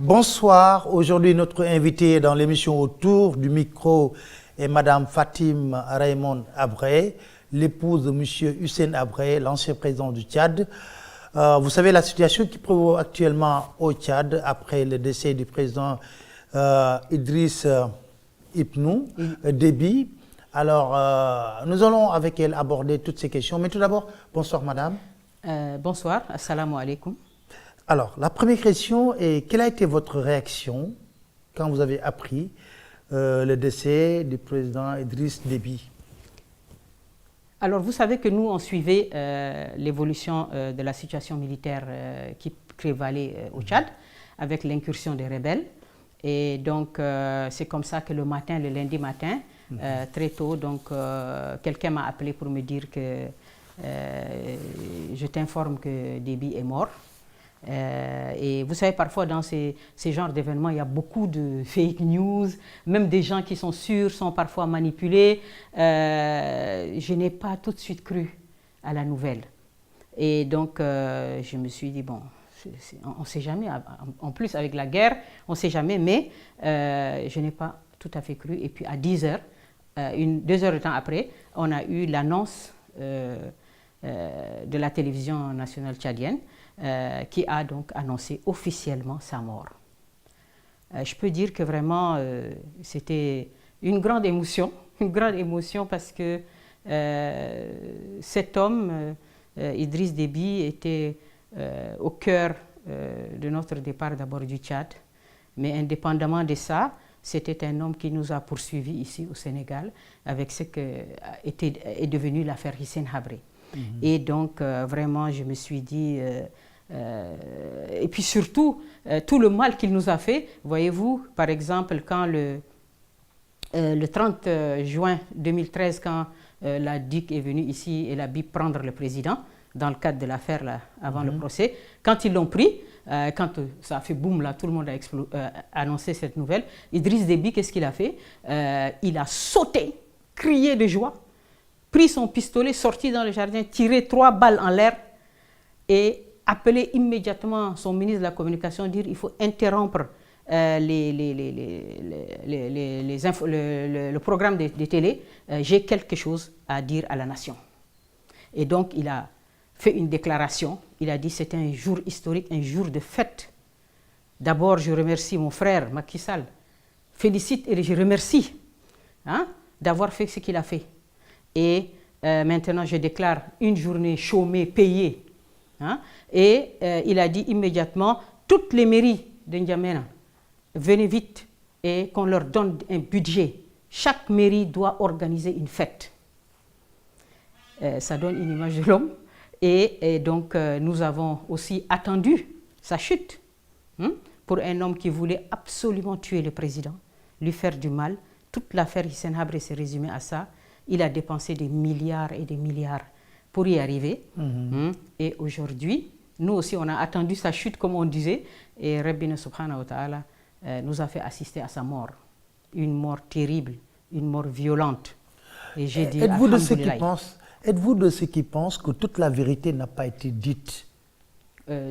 Bonsoir. Aujourd'hui, notre invité dans l'émission Autour du micro est Madame Fatim Raymond Habré, l'épouse de Monsieur Hussein Habré, l'ancien président du Tchad. Vous savez la situation qui prévaut actuellement au Tchad après le décès du président Idriss Déby. Alors, nous allons avec elle aborder toutes ces questions. Mais tout d'abord, bonsoir Madame. Bonsoir, assalamu alaikum. Alors, la première question est, quelle a été votre réaction quand vous avez appris le décès du président Idriss Déby? Alors, vous savez que nous, on suivait l'évolution de la situation militaire qui prévalait au Tchad, avec l'incursion des rebelles. Et donc, c'est comme ça que le matin, le lundi matin, très tôt, donc, quelqu'un m'a appelé pour me dire que je t'informe que Déby est mort. Et vous savez, parfois dans ces genres d'événements, il y a beaucoup de fake news, même des gens qui sont sûrs sont parfois manipulés. Je n'ai pas tout de suite cru à la nouvelle. Et donc, je me suis dit, bon, on ne sait jamais, en plus avec la guerre, on ne sait jamais, mais je n'ai pas tout à fait cru. Et puis à 10 heures, 2 heures de temps après, on a eu l'annonce de la télévision nationale tchadienne, qui a donc annoncé officiellement sa mort. Je peux dire que vraiment c'était une grande émotion parce que cet homme, Idriss Déby, était au cœur de notre départ d'abord du Tchad, mais indépendamment de ça, c'était un homme qui nous a poursuivis ici au Sénégal avec ce que est devenu l'affaire Hissène Habré. Et donc vraiment je me suis dit... et puis surtout, tout le mal qu'il nous a fait, voyez-vous, par exemple, quand le 30 juin 2013, quand la DIC est venue ici et la BIP prendre le président, dans le cadre de l'affaire avant le procès, quand ils l'ont pris, quand ça a fait boum, là, tout le monde a annoncé cette nouvelle, Idriss Déby, qu'est-ce qu'il a fait? Il a sauté, crié de joie, pris son pistolet, sorti dans le jardin, tiré 3 balles en l'air et appeler immédiatement son ministre de la Communication, dire il faut interrompre le programme des télés, j'ai quelque chose à dire à la nation. Et donc il a fait une déclaration, il a dit c'est un jour historique, un jour de fête. D'abord je remercie mon frère Macky Sall, félicite et je remercie d'avoir fait ce qu'il a fait. Et maintenant je déclare une journée chômée, payée. Et il a dit immédiatement, toutes les mairies de N'Djamena, venez vite et qu'on leur donne un budget. Chaque mairie doit organiser une fête. Ça donne une image de l'homme. Et donc nous avons aussi attendu sa chute pour un homme qui voulait absolument tuer le président, lui faire du mal. Toute l'affaire Hissène Habré s'est résumée à ça. Il a dépensé des milliards et des milliards pour y arriver. Et aujourd'hui, nous aussi, on a attendu sa chute, comme on disait, et Rabbina subhanahu wa ta'ala nous a fait assister à sa mort. Une mort terrible, une mort violente. Et j'ai dit, êtes-vous de ceux qui pensent que toute la vérité n'a pas été dite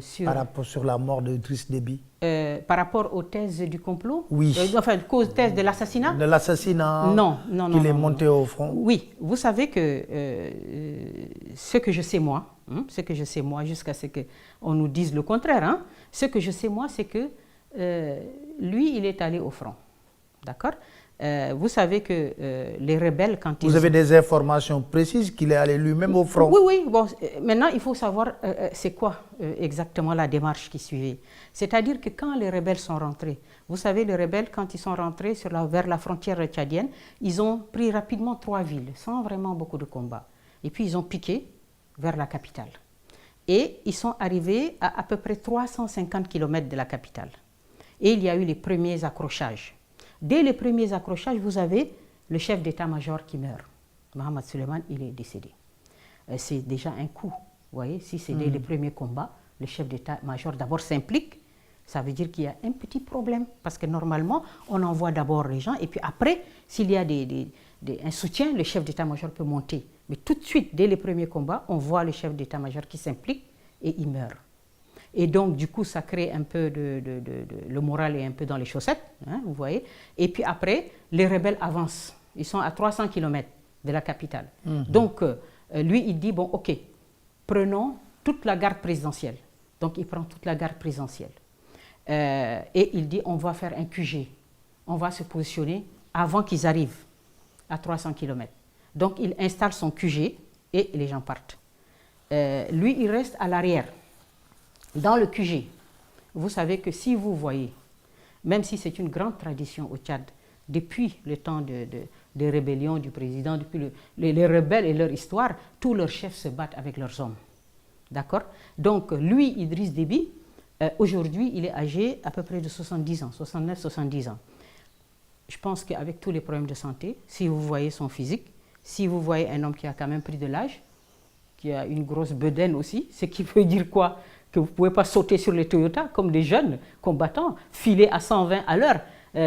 sur la mort d'Idriss Déby? Par rapport aux thèses du complot? Oui. Enfin, aux thèses de l'assassinat? De l'assassinat qu'il est monté au front? Oui, vous savez que ce que je sais moi, jusqu'à ce qu'on nous dise le contraire, ce que je sais moi, c'est que lui, il est allé au front. D'accord? Vous savez que les rebelles, quand Vous avez des informations précises qu'il est allé lui-même au front? Oui. Bon, maintenant, il faut savoir c'est quoi exactement la démarche qui suivait. C'est-à-dire que quand les rebelles sont rentrés, vous savez, les rebelles, quand ils sont rentrés vers la frontière tchadienne, ils ont pris rapidement 3 villes, sans vraiment beaucoup de combats. Et puis, ils ont piqué vers la capitale. Et ils sont arrivés à peu près 350 km de la capitale. Et il y a eu les premiers accrochages. Dès les premiers accrochages, vous avez le chef d'état-major qui meurt. Mohamed Suleiman, il est décédé. C'est déjà un coup. Vous voyez, si c'est dès les premiers combats, le chef d'état-major d'abord s'implique, ça veut dire qu'il y a un petit problème. Parce que normalement, on envoie d'abord les gens et puis après, s'il y a un soutien, le chef d'état-major peut monter. Mais tout de suite, dès les premiers combats, on voit le chef d'état-major qui s'implique et il meurt. Et donc, du coup, ça crée un peu le moral est un peu dans les chaussettes, hein, vous voyez. Et puis après, les rebelles avancent. Ils sont à 300 km de la capitale. Donc, lui, il dit, bon, ok, prenons toute la garde présidentielle. Donc, il prend toute la garde présidentielle. Et il dit, on va faire un QG. On va se positionner avant qu'ils arrivent à 300 km. Donc, il installe son QG et les gens partent. Lui, il reste à l'arrière. Dans le QG, vous savez que si vous voyez, même si c'est une grande tradition au Tchad, depuis le temps des rébellions du président, depuis les rebelles et leur histoire, tous leurs chefs se battent avec leurs hommes. D'accord? Donc, lui, Idriss Déby, aujourd'hui, il est âgé à peu près de 70 ans, 69-70 ans. Je pense qu'avec tous les problèmes de santé, si vous voyez son physique, si vous voyez un homme qui a quand même pris de l'âge, qui a une grosse bedaine aussi, ce qui veut dire quoi? Que vous ne pouvez pas sauter sur les Toyota comme des jeunes combattants, filer à 120 à l'heure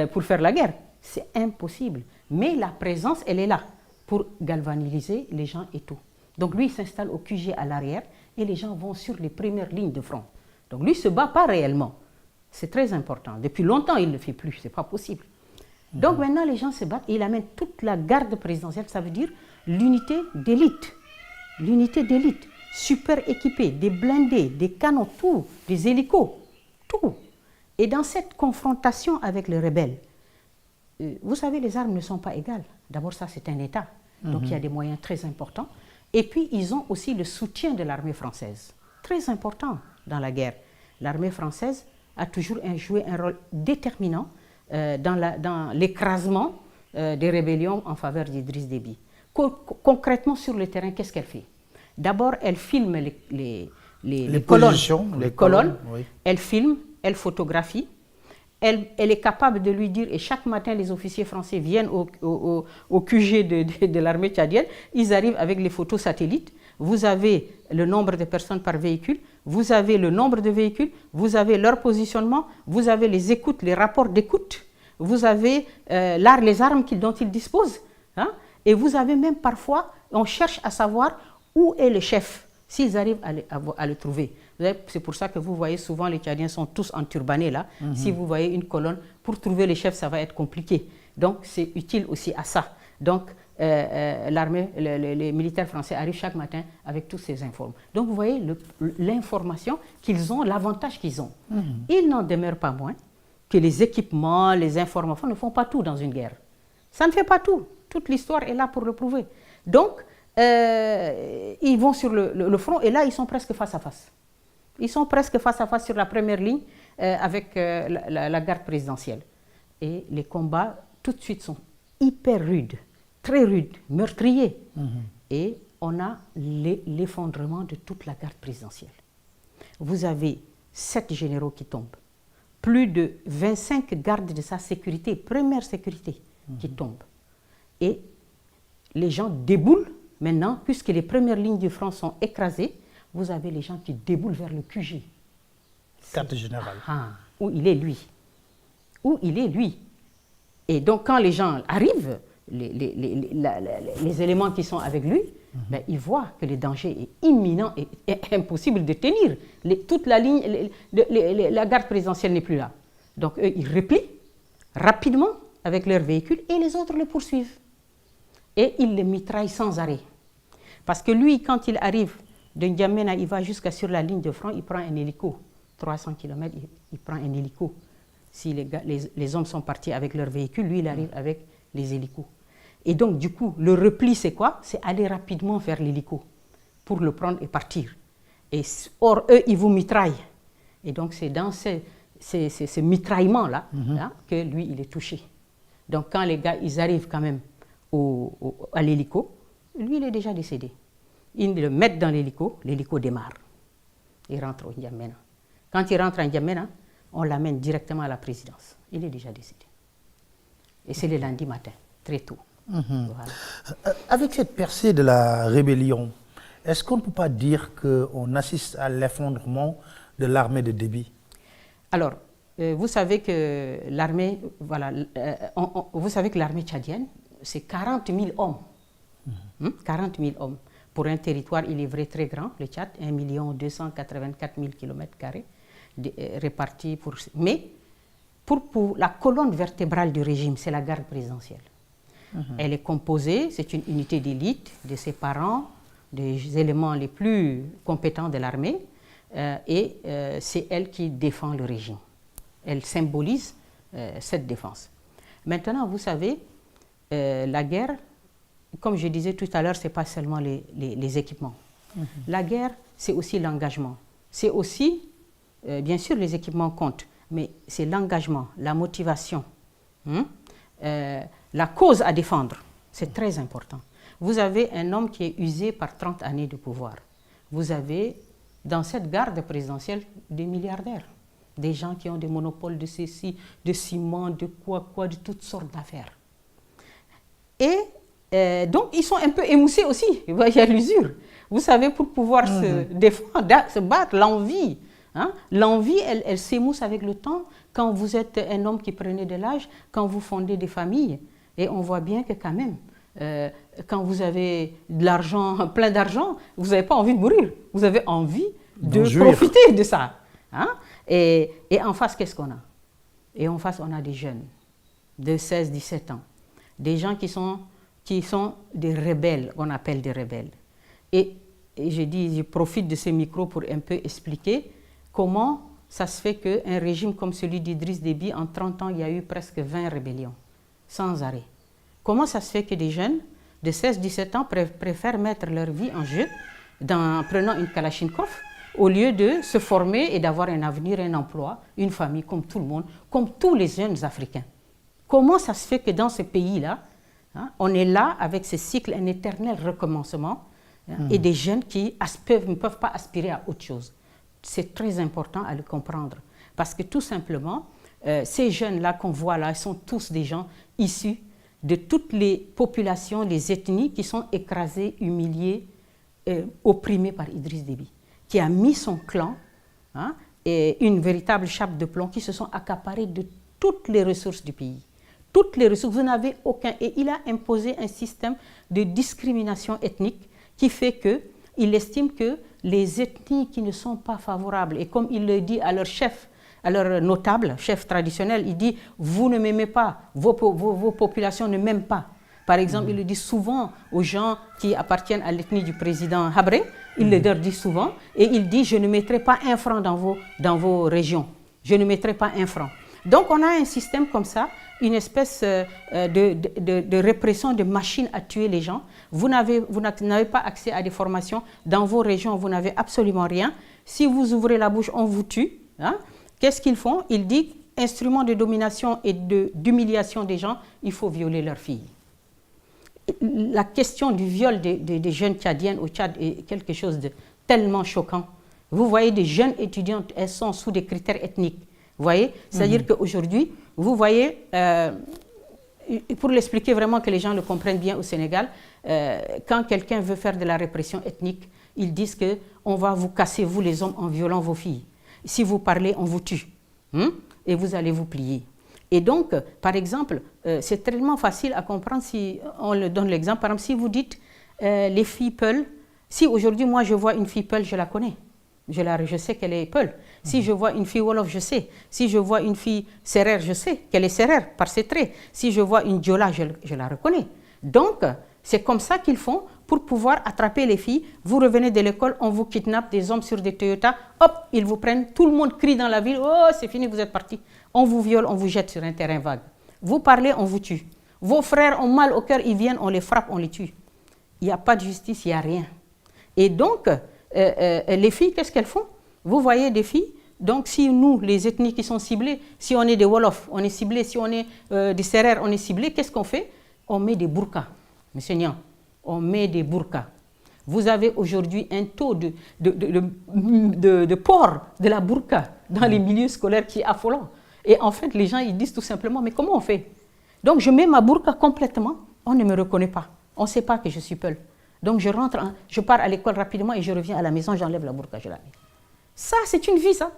pour faire la guerre. C'est impossible. Mais la présence, elle est là pour galvaniser les gens et tout. Donc lui, il s'installe au QG à l'arrière et les gens vont sur les premières lignes de front. Donc lui ne se bat pas réellement. C'est très important. Depuis longtemps, il ne le fait plus. Ce n'est pas possible. Donc maintenant, les gens se battent et il amène toute la garde présidentielle. Ça veut dire l'unité d'élite. L'unité d'élite. Super équipée, des blindés, des canons, tout, des hélicos, tout. Et dans cette confrontation avec les rebelles, vous savez, les armes ne sont pas égales. D'abord, ça, c'est un État. Donc, il y a des moyens très importants. Et puis, ils ont aussi le soutien de l'armée française. Très important dans la guerre. L'armée française a toujours joué un rôle déterminant dans l'écrasement des rébellions en faveur d'Idriss Déby. Concrètement, sur le terrain, qu'est-ce qu'elle fait? D'abord, elle filme les colonnes, oui. Elle filme, elle photographie, elle est capable de lui dire, et chaque matin les officiers français viennent au QG de l'armée tchadienne, ils arrivent avec les photos satellites, vous avez le nombre de personnes par véhicule, vous avez le nombre de véhicules, vous avez leur positionnement, vous avez les écoutes, les rapports d'écoute, vous avez les armes dont ils disposent, hein, et vous avez même parfois, on cherche à savoir où est le chef, s'ils arrivent à le trouver. C'est pour ça que vous voyez souvent les Tchadiens sont tous enturbanés là. Si vous voyez une colonne, pour trouver les chefs, ça va être compliqué. Donc c'est utile aussi à ça. Donc l'armée, les militaires français arrivent chaque matin avec tous ces informations. Donc vous voyez l'information qu'ils ont, l'avantage qu'ils ont. Il n'en demeure pas moins que les équipements, les informations ne font pas tout dans une guerre. Ça ne fait pas tout. Toute l'histoire est là pour le prouver. Donc, ils vont sur le front et là, ils sont presque face à face. Ils sont presque face à face sur la première ligne avec la garde présidentielle. Et les combats, tout de suite, sont hyper rudes, très rudes, meurtriers. Et on a l'effondrement de toute la garde présidentielle. Vous avez 7 généraux qui tombent, plus de 25 gardes de sa sécurité, première sécurité, qui tombent. Et les gens déboulent. Maintenant, puisque les premières lignes du front sont écrasées, vous avez les gens qui déboulent vers le QG. Carte générale. Où il est lui. Où il est lui. Et donc, quand les gens arrivent, les éléments qui sont avec lui, ben, ils voient que le danger est imminent et impossible de tenir. Toute la ligne, la garde présidentielle n'est plus là. Donc, eux, ils replient rapidement avec leurs véhicules et les autres le poursuivent. Et ils le mitraillent sans arrêt. Parce que lui, quand il arrive de N'Djamena, il va jusqu'à sur la ligne de front, il prend un hélico. 300 km, il prend un hélico. Si les hommes sont partis avec leur véhicule, lui, il arrive avec les hélicos. Et donc, du coup, le repli, c'est quoi? C'est aller rapidement vers l'hélico pour le prendre et partir. Or, eux, ils vous mitraillent. Et donc, c'est dans ce mitraillement-là que lui, il est touché. Donc, quand les gars, ils arrivent quand même à l'hélico, lui, il est déjà décédé. Ils le mettent dans l'hélico démarre. Il rentre au N'Djamena. Quand il rentre à N'Djamena, on l'amène directement à la présidence. Il est déjà décédé. Et c'est le lundi matin, très tôt. Voilà. Avec cette percée de la rébellion, est-ce qu'on ne peut pas dire qu'on assiste à l'effondrement de l'armée de Déby? Alors, vous savez que l'armée, vous savez que l'armée tchadienne, c'est 40 000 hommes. 40 000 hommes. pour un territoire, il est vrai, très grand, le Tchad, 1 284 000 km² répartis pour... Mais pour la colonne vertébrale du régime, c'est la garde présidentielle. Elle est composée, c'est une unité d'élite de ses parents, des éléments les plus compétents de l'armée, et c'est elle qui défend le régime. Elle symbolise cette défense. Maintenant, vous savez, la guerre, comme je disais tout à l'heure, ce n'est pas seulement les équipements. La guerre, c'est aussi l'engagement. C'est aussi, bien sûr, les équipements comptent, mais c'est l'engagement, la motivation, la cause à défendre. C'est très important. Vous avez un homme qui est usé par 30 années de pouvoir. Vous avez, dans cette garde présidentielle, des milliardaires. Des gens qui ont des monopoles de ceci, de ciment, de quoi, de toutes sortes d'affaires. Et donc, ils sont un peu émoussés aussi. Il y a l'usure. Vous savez, pour pouvoir se défendre, se battre, l'envie. L'envie, elle s'émousse avec le temps. Quand vous êtes un homme qui prenait de l'âge, quand vous fondez des familles. Et on voit bien que quand même, quand vous avez de l'argent, plein d'argent, vous n'avez pas envie de mourir. Vous avez envie de profiter de ça. Et en face, qu'est-ce qu'on a? Et en face, on a des jeunes de 16, 17 ans. Des gens qui sont des rebelles, qu'on appelle des rebelles. Et je profite de ce micro pour un peu expliquer comment ça se fait qu'un régime comme celui d'Idriss Déby, en 30 ans, il y a eu presque 20 rébellions, sans arrêt. Comment ça se fait que des jeunes de 16-17 ans préfèrent mettre leur vie en jeu en prenant une Kalachnikov au lieu de se former et d'avoir un avenir, un emploi, une famille comme tout le monde, comme tous les jeunes Africains? Comment ça se fait que dans ce pays-là, on est là avec ce cycle, un éternel recommencement, et des jeunes qui ne peuvent pas aspirer à autre chose? C'est très important à le comprendre. Parce que tout simplement, ces jeunes-là qu'on voit là, ils sont tous des gens issus de toutes les populations, les ethnies qui sont écrasées, humiliées, opprimées par Idriss Déby, qui a mis son clan, et une véritable chape de plomb, qui se sont accaparés de toutes les ressources du pays. Toutes les ressources, vous n'avez aucun. Et il a imposé un système de discrimination ethnique qui fait qu'il estime que les ethnies qui ne sont pas favorables, et comme il le dit à leur chef, à leur notable, chef traditionnel, il dit « vous ne m'aimez pas, vos populations ne m'aiment pas ». Par exemple, il le dit souvent aux gens qui appartiennent à l'ethnie du président Habré, il le leur dit souvent, et il dit « je ne mettrai pas un franc dans vos régions, je ne mettrai pas un franc ». Donc on a un système comme ça, une espèce de répression, de machine à tuer les gens. Vous n'avez pas accès à des formations. Dans vos régions, vous n'avez absolument rien. Si vous ouvrez la bouche, on vous tue. Qu'est-ce qu'ils font? Ils disent, instrument de domination et d'humiliation des gens, il faut violer leurs filles. La question du viol des jeunes Tchadiennes au Tchad est quelque chose de tellement choquant. Vous voyez des jeunes étudiantes, elles sont sous des critères ethniques. Vous voyez? C'est-à-dire qu'aujourd'hui, vous voyez, pour l'expliquer vraiment que les gens le comprennent bien au Sénégal, quand quelqu'un veut faire de la répression ethnique, ils disent qu'on va vous casser, vous les hommes, en violant vos filles. Si vous parlez, on vous tue. Et vous allez vous plier. Et donc, par exemple, c'est tellement facile à comprendre si on le donne l'exemple. Par exemple, si vous dites les filles Peul, si aujourd'hui, moi, je vois une fille Peul, je la connais. Je sais qu'elle est Peul. Si je vois une fille Wolof, je sais. Si je vois une fille Sérère, je sais qu'elle est Sérère par ses traits. Si je vois une Diola, je la reconnais. Donc, c'est comme ça qu'ils font pour pouvoir attraper les filles. Vous revenez de l'école, on vous kidnappe, des hommes sur des Toyota, hop, ils vous prennent, tout le monde crie dans la ville, oh, c'est fini, vous êtes partis. On vous viole, on vous jette sur un terrain vague. Vous parlez, on vous tue. Vos frères ont mal au cœur, ils viennent, on les frappe, on les tue. Il n'y a pas de justice, il n'y a rien. Et donc, les filles, qu'est-ce qu'elles font? Vous voyez des filles, donc si nous, les ethnies qui sont ciblées, si on est des Wolofs, on est ciblés, si on est des Sérères, on est ciblés, qu'est-ce qu'on fait? On met des burkas, monsieur Nian, on met des burkas. Vous avez aujourd'hui un taux de port de la burqa dans les milieux scolaires qui est affolant. Et en fait, les gens, ils disent tout simplement, mais comment on fait? Donc, je mets ma burqa complètement, on ne me reconnaît pas. On ne sait pas que je suis Peul. Donc, je pars à l'école rapidement et je reviens à la maison, j'enlève la burqa, je la mets. Ça, c'est une vie, ça.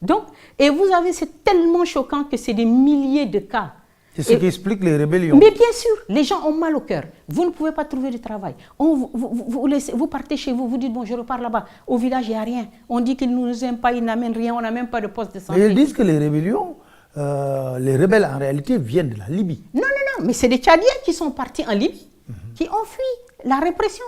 Donc, et vous avez, c'est tellement choquant que c'est des milliers de cas. C'est ce qui explique les rébellions. Mais bien sûr, les gens ont mal au cœur. Vous ne pouvez pas trouver de travail. Vous partez chez vous, vous dites, bon, je repars là-bas. Au village, il n'y a rien. On dit qu'ils ne nous aiment pas, ils n'amènent rien, on n'a même pas de poste de santé. Mais ils disent que les rébellions, les rebelles en réalité viennent de la Libye. Non, mais c'est des Tchadiens qui sont partis en Libye, qui ont fui la répression,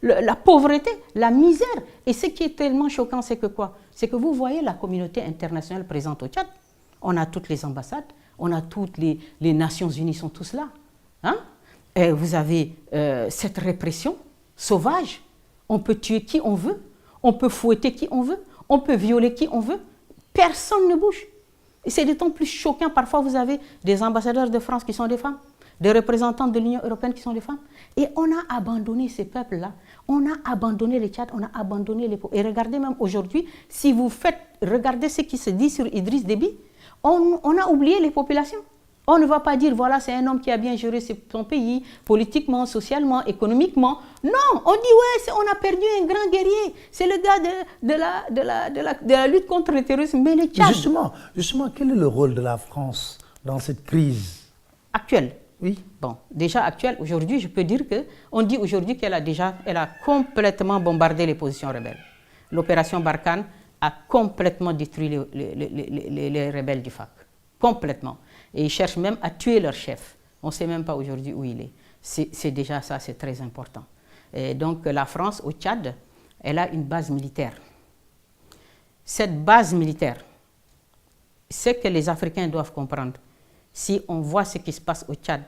la pauvreté, la misère. Et ce qui est tellement choquant, c'est que quoi? C'est que vous voyez la communauté internationale présente au Tchad. On a toutes les ambassades. On a toutes les Nations Unies sont tous là. Hein? Et vous avez cette répression sauvage. On peut tuer qui on veut. On peut fouetter qui on veut. On peut violer qui on veut. Personne ne bouge. Et c'est d'autant plus choquant. Parfois, vous avez des ambassadeurs de France qui sont des femmes, des représentants de l'Union européenne qui sont des femmes. Et on a abandonné ces peuples-là. On a abandonné les Tchad, on a abandonné les peuples. Et regardez même aujourd'hui, si vous regardez ce qui se dit sur Idriss Déby, on a oublié les populations. On ne va pas dire, voilà, c'est un homme qui a bien géré son pays, politiquement, socialement, économiquement. Non, on dit, ouais, on a perdu un grand guerrier. C'est le gars de la lutte contre le terrorisme. Mais les Tchad... Justement, quel est le rôle de la France dans cette crise actuelle? Oui. Bon, déjà actuelle, aujourd'hui, je peux dire qu'on dit aujourd'hui qu'elle a complètement bombardé les positions rebelles. L'opération Barkhane a complètement détruit les rebelles du FARC. Complètement. Et ils cherchent même à tuer leur chef. On ne sait même pas aujourd'hui où il est. C'est déjà ça, c'est très important. Et donc la France, au Tchad, elle a une base militaire. Cette base militaire, ce que les Africains doivent comprendre, si on voit ce qui se passe au Tchad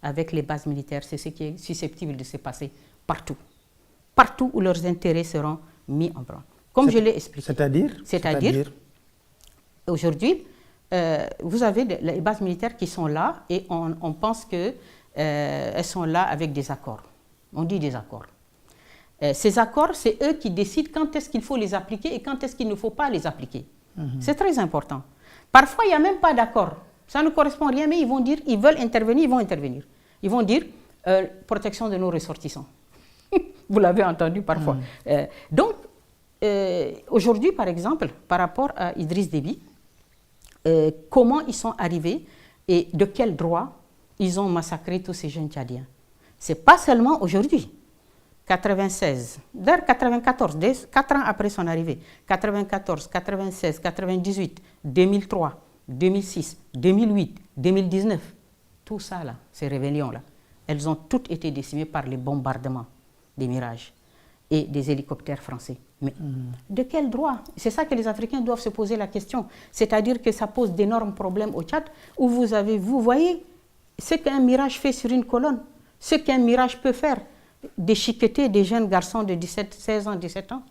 avec les bases militaires, c'est ce qui est susceptible de se passer partout. Partout où leurs intérêts seront mis en branle. Comme je l'ai expliqué. C'est-à-dire, aujourd'hui, vous avez les bases militaires qui sont là et on pense qu'elles sont là avec des accords. On dit des accords. Ces accords, c'est eux qui décident quand est-ce qu'il faut les appliquer et quand est-ce qu'il ne faut pas les appliquer. C'est très important. Parfois, il n'y a même pas d'accord. Ça ne correspond à rien, mais ils vont dire, ils veulent intervenir, ils vont intervenir. Ils vont dire, protection de nos ressortissants. Vous l'avez entendu parfois. Donc, aujourd'hui, par exemple, par rapport à Idriss Déby, comment ils sont arrivés et de quel droit ils ont massacré tous ces jeunes Tchadiens. Ce n'est pas seulement aujourd'hui. 96, vers 94, 4 ans après son arrivée, 94, 96, 98, 2003, 2006, 2008, 2019, tout ça là, ces rébellions-là, elles ont toutes été décimées par les bombardements des Mirages et des hélicoptères français. Mais de quel droit? C'est ça que les Africains doivent se poser la question. C'est-à-dire que ça pose d'énormes problèmes au Tchad, où vous voyez ce qu'un Mirage fait sur une colonne, ce qu'un Mirage peut faire, déchiqueter des jeunes garçons de 16 ans, 17 ans,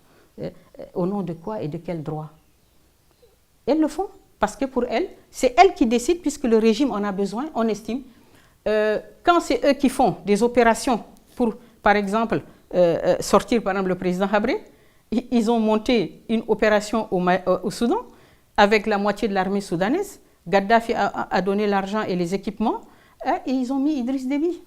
au nom de quoi et de quel droit? Elles le font, parce que pour elles, c'est elles qui décident, puisque le régime en a besoin, on estime. Quand c'est eux qui font des opérations pour, par exemple, sortir par exemple le président Habré, ils ont monté une opération au Soudan avec la moitié de l'armée soudanaise. Gaddafi a donné l'argent et les équipements et ils ont mis Idriss Déby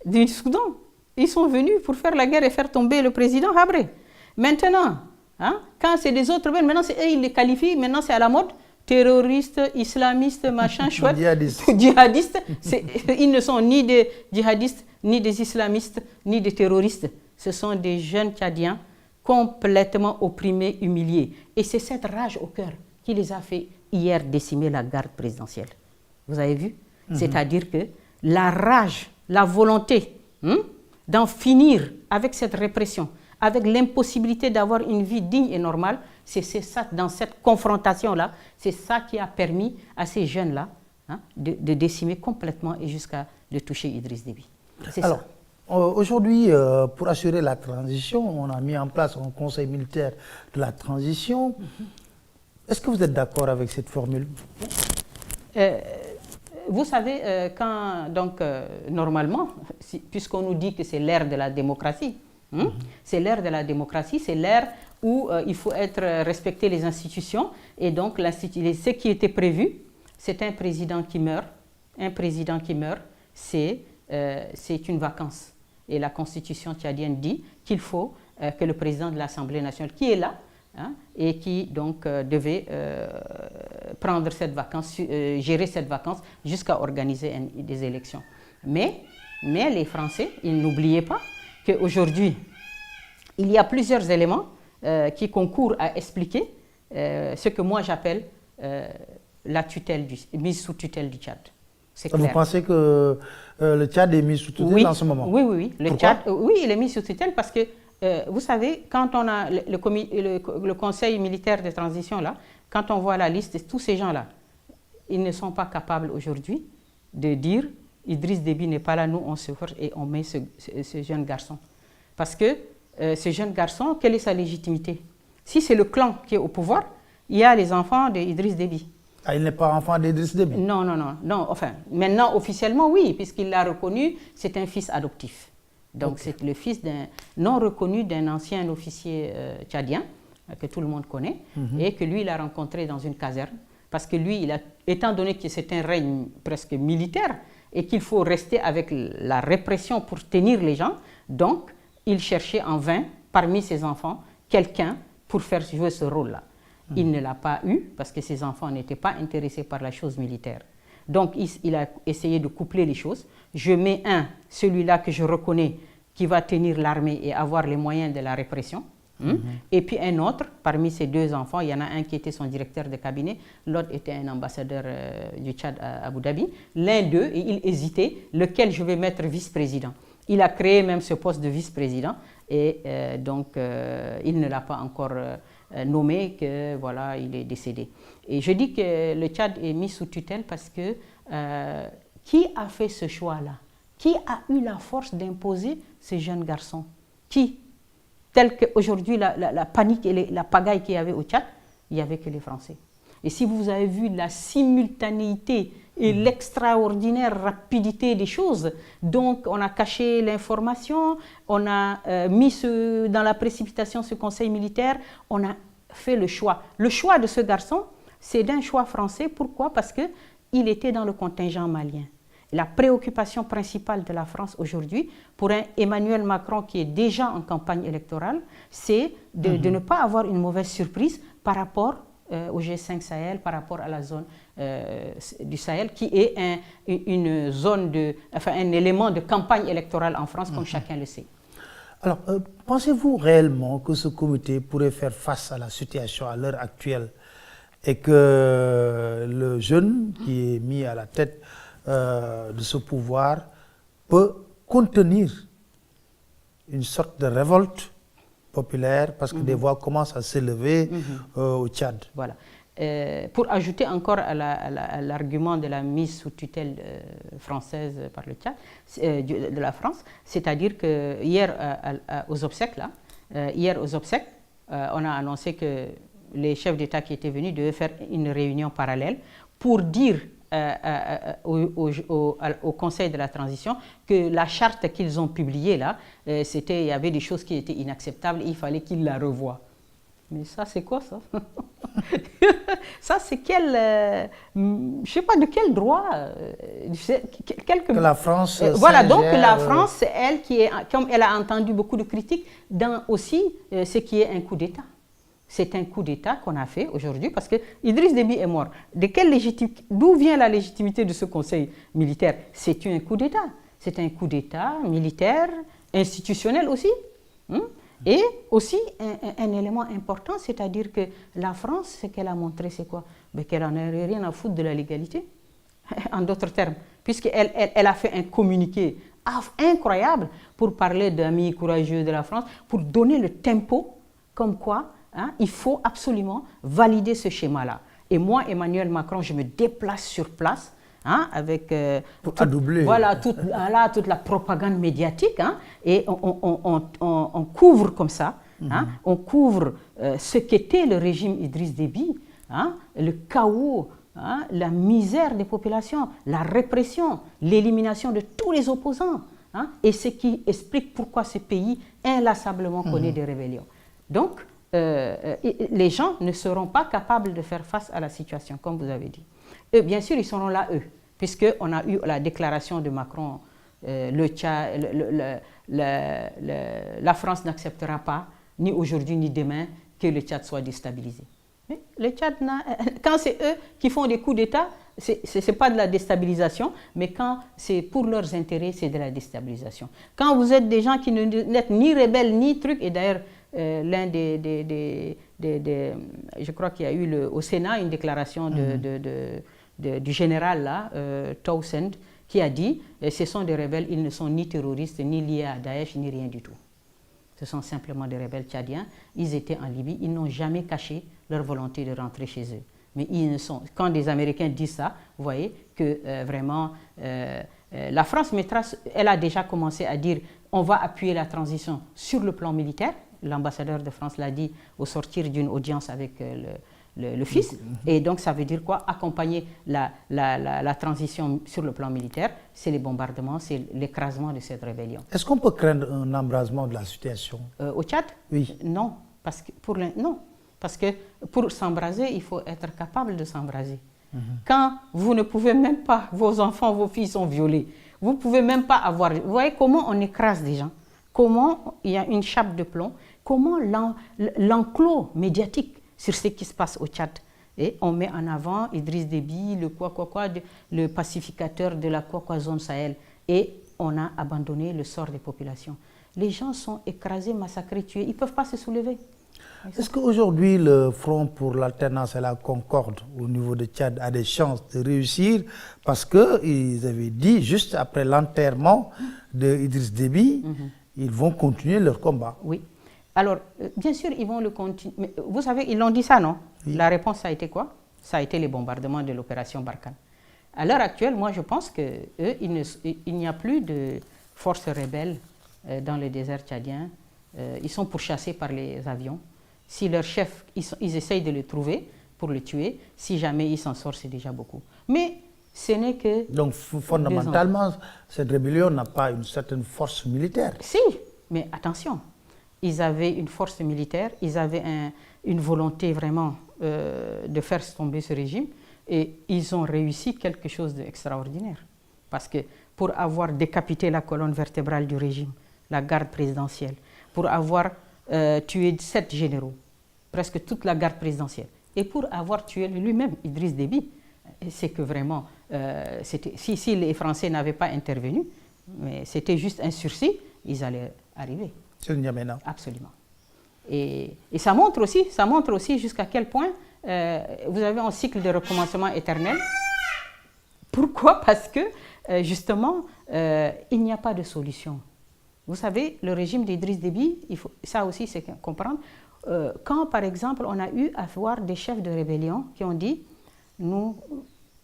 du Soudan. Ils sont venus pour faire la guerre et faire tomber le président Habré. Maintenant, quand c'est des autres, maintenant c'est eux, ils les qualifient, maintenant c'est à la mode, terroristes, islamistes, machin, chouette, djihadistes. Ils ne sont ni des djihadistes, ni des islamistes, ni des terroristes. Ce sont des jeunes Tchadiens complètement opprimés, humiliés. Et c'est cette rage au cœur qui les a fait hier décimer la garde présidentielle. Vous avez vu? C'est-à-dire que la rage, la volonté d'en finir avec cette répression, avec l'impossibilité d'avoir une vie digne et normale, c'est ça, dans cette confrontation-là, c'est ça qui a permis à ces jeunes-là de décimer complètement et jusqu'à de toucher Idriss Déby. Alors, aujourd'hui, pour assurer la transition, on a mis en place un conseil militaire de la transition. Est-ce que vous êtes d'accord avec cette formule? Vous savez, normalement, puisqu'on nous dit que c'est l'ère de la démocratie, c'est l'ère de la démocratie, c'est l'ère où il faut respecter les institutions. Et donc, ce qui était prévu, c'est un président qui meurt. Un président qui meurt, c'est une vacance. Et la constitution tchadienne dit qu'il faut que le président de l'Assemblée nationale, qui est là, hein, et qui donc devait prendre cette vacance, gérer cette vacance jusqu'à organiser des élections. Mais les Français, ils n'oubliaient pas qu'aujourd'hui, il y a plusieurs éléments qui concourent à expliquer ce que moi j'appelle la mise sous tutelle du Tchad. Vous pensez que le Tchad est mis sous tutelle en ce moment? Oui. Le Tchad, oui, il est mis sous tutelle parce que, vous savez, quand on a le Conseil militaire de transition, là, quand on voit la liste de tous ces gens-là, ils ne sont pas capables aujourd'hui de dire Idriss Déby n'est pas là, nous on se force et on met ce jeune garçon. Parce que ce jeune garçon, quelle est sa légitimité? Si c'est le clan qui est au pouvoir, il y a les enfants d'Idriss Déby. Ah, il n'est pas enfant d'Idriss Déby? Non. Enfin, maintenant, officiellement, oui, puisqu'il l'a reconnu, c'est un fils adoptif. Donc, c'est le fils non reconnu d'un ancien officier tchadien, que tout le monde connaît, et que lui, il a rencontré dans une caserne. Parce que lui, étant donné que c'est un règne presque militaire, et qu'il faut rester avec la répression pour tenir les gens, donc, il cherchait en vain, parmi ses enfants, quelqu'un pour faire jouer ce rôle-là. Il ne l'a pas eu parce que ses enfants n'étaient pas intéressés par la chose militaire. Donc, il a essayé de coupler les choses. Je mets celui-là que je reconnais, qui va tenir l'armée et avoir les moyens de la répression. Et puis un autre, parmi ces deux enfants, il y en a un qui était son directeur de cabinet, l'autre était un ambassadeur du Tchad à Abu Dhabi. L'un d'eux, et il hésitait, lequel je vais mettre vice-président. Il a créé même ce poste de vice-président et donc il ne l'a pas encore nommé, que voilà, il est décédé. Et je dis que le Tchad est mis sous tutelle parce que qui a fait ce choix-là? Qui a eu la force d'imposer ces jeunes garçons? Qui? Tel qu'aujourd'hui, la panique et la pagaille qu'il y avait au Tchad, il n'y avait que les Français. Et si vous avez vu la simultanéité et l'extraordinaire rapidité des choses, donc on a caché l'information, on a mis dans la précipitation ce conseil militaire, on a fait le choix. Le choix de ce garçon, c'est d'un choix français. Pourquoi? Parce qu'il était dans le contingent malien. La préoccupation principale de la France aujourd'hui, pour un Emmanuel Macron qui est déjà en campagne électorale, c'est de ne pas avoir une mauvaise surprise par rapport au G5 Sahel, par rapport à la zone du Sahel, qui est une zone un élément de campagne électorale en France, comme chacun le sait. Alors, pensez-vous réellement que ce comité pourrait faire face à la situation à l'heure actuelle et que le jeune qui est mis à la tête de ce pouvoir peut contenir une sorte de révolte populaire parce que des voix commencent à s'élever au Tchad? Voilà. Pour ajouter encore à l'argument de la mise sous tutelle française par le Tchad, de la France, c'est-à-dire que hier aux obsèques, on a annoncé que les chefs d'État qui étaient venus devaient faire une réunion parallèle pour dire au Conseil de la transition que la charte qu'ils ont publiée là, il y avait des choses qui étaient inacceptables et il fallait qu'ils la revoient. Mais ça, c'est quoi ça? Ça, c'est je ne sais pas de quel droit. Que la France. Voilà, donc la France, c'est elle comme elle a entendu beaucoup de critiques dans aussi ce qui est un coup d'État. C'est un coup d'État qu'on a fait aujourd'hui parce que Idriss Déby est mort. D'où vient la légitimité de ce conseil militaire? C'est un coup d'État. C'est un coup d'État militaire, institutionnel aussi. Et aussi un élément important, c'est-à-dire que la France, ce qu'elle a montré, c'est quoi? Qu'elle n'en a rien à foutre de la légalité, en d'autres termes, puisqu'elle a fait un communiqué incroyable pour parler d'amis courageux de la France, pour donner le tempo, comme quoi il faut absolument valider ce schéma-là. Et moi, Emmanuel Macron, je me déplace sur place, avec toute la propagande médiatique, et on couvre comme ça, on couvre ce qu'était le régime Idriss Déby, le chaos, la misère des populations, la répression, l'élimination de tous les opposants, et ce qui explique pourquoi ce pays inlassablement connaît des rébellions. Donc, les gens ne seront pas capables de faire face à la situation, comme vous avez dit. Eux, bien sûr, ils seront là, eux, puisqu'on a eu la déclaration de Macron, la France n'acceptera pas, ni aujourd'hui ni demain, que le Tchad soit déstabilisé. Mais le Tchad, quand c'est eux qui font des coups d'État, ce n'est pas de la déstabilisation, mais quand c'est pour leurs intérêts, c'est de la déstabilisation. Quand vous êtes des gens qui n'êtes ni rebelles, ni trucs, et d'ailleurs, l'un je crois qu'il y a eu au Sénat une déclaration du général là, Townsend, qui a dit ce sont des rebelles, ils ne sont ni terroristes, ni liés à Daesh, ni rien du tout. Ce sont simplement des rebelles tchadiens. Ils étaient en Libye, ils n'ont jamais caché leur volonté de rentrer chez eux. Mais ils ne sont, quand des Américains disent ça, vous voyez que vraiment, la France, elle a déjà commencé à dire on va appuyer la transition sur le plan militaire. L'ambassadeur de France l'a dit au sortir d'une audience avec le fils. Et donc, ça veut dire quoi? Accompagner la transition sur le plan militaire, c'est les bombardements, c'est l'écrasement de cette rébellion. Est-ce qu'on peut craindre un embrasement de la situation? Au Tchad? Oui. Non, parce que pour s'embraser, il faut être capable de s'embraser. Quand vous ne pouvez même pas, vos enfants, vos filles sont violés, vous ne pouvez même pas avoir... Vous voyez comment on écrase des gens? Comment il y a une chape de plomb? Comment l'enclos médiatique sur ce qui se passe au Tchad? Et on met en avant Idriss Déby, le pacificateur de la zone Sahel. Et on a abandonné le sort des populations. Les gens sont écrasés, massacrés, tués. Ils ne peuvent pas se soulever. Est-ce qu'aujourd'hui, le Front pour l'alternance et la concorde au niveau de Tchad a des chances de réussir? Parce qu'ils avaient dit, juste après l'enterrement d'Idriss Déby, ils vont continuer leur combat. Oui. Alors, bien sûr, ils vont le continuer. Mais vous savez, ils l'ont dit ça, non? Oui. La réponse, ça a été quoi? Ça a été les bombardements de l'opération Barkhane. À l'heure actuelle, moi, je pense qu'il n'y a plus de forces rebelles dans le désert tchadien. Ils sont pourchassés par les avions. Si leur chef, ils essayent de le trouver pour le tuer. Si jamais il s'en sort, c'est déjà beaucoup. Mais ce n'est que... Donc, fondamentalement, cette rébellion n'a pas une certaine force militaire. Si, mais attention. Ils avaient une force militaire, ils avaient une volonté vraiment de faire tomber ce régime et ils ont réussi quelque chose d'extraordinaire. Parce que pour avoir décapité la colonne vertébrale du régime, la garde présidentielle, pour avoir tué 7 généraux, presque toute la garde présidentielle, et pour avoir tué lui-même, Idriss Déby, c'est que vraiment, si les Français n'avaient pas intervenu, mais c'était juste un sursis, ils allaient arriver. C'est le Niamey. Absolument. Et ça montre aussi jusqu'à quel point vous avez un cycle de recommencement éternel. Pourquoi? Parce que justement, il n'y a pas de solution. Vous savez, le régime d'Idriss Déby, ça aussi c'est comprendre, quand par exemple on a eu à voir des chefs de rébellion qui ont dit, nous,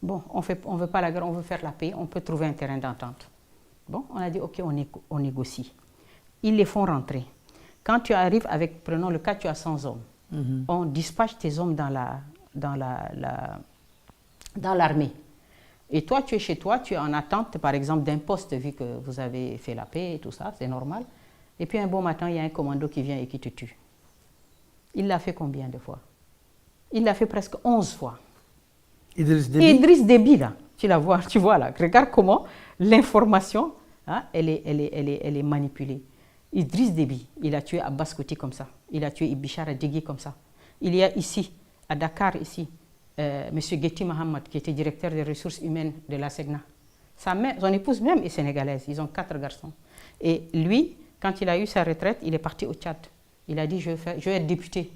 bon, on veut pas la guerre, on veut faire la paix, on peut trouver un terrain d'entente. Bon, on a dit, ok, on négocie. Ils les font rentrer. Quand tu arrives avec, prenons le cas, tu as 100 hommes. On dispatche tes hommes dans l'armée. Et toi, tu es chez toi, tu es en attente, par exemple, d'un poste, vu que vous avez fait la paix et tout ça, c'est normal. Et puis un bon matin, il y a un commando qui vient et qui te tue. Il l'a fait combien de fois? Il l'a fait presque 11 fois. Idriss Déby? Idriss Déby, là, tu vois là, regarde comment l'information, hein, elle est manipulée. Idriss Déby, il a tué Abbas Kouti comme ça. Il a tué Ibichar Adjegui comme ça. Il y a ici, à Dakar, ici, M. Geti Mohamed, qui était directeur des ressources humaines de la SEGNA. Son épouse même est sénégalaise. Ils ont 4 garçons. Et lui, quand il a eu sa retraite, il est parti au Tchad. Il a dit, je vais être député.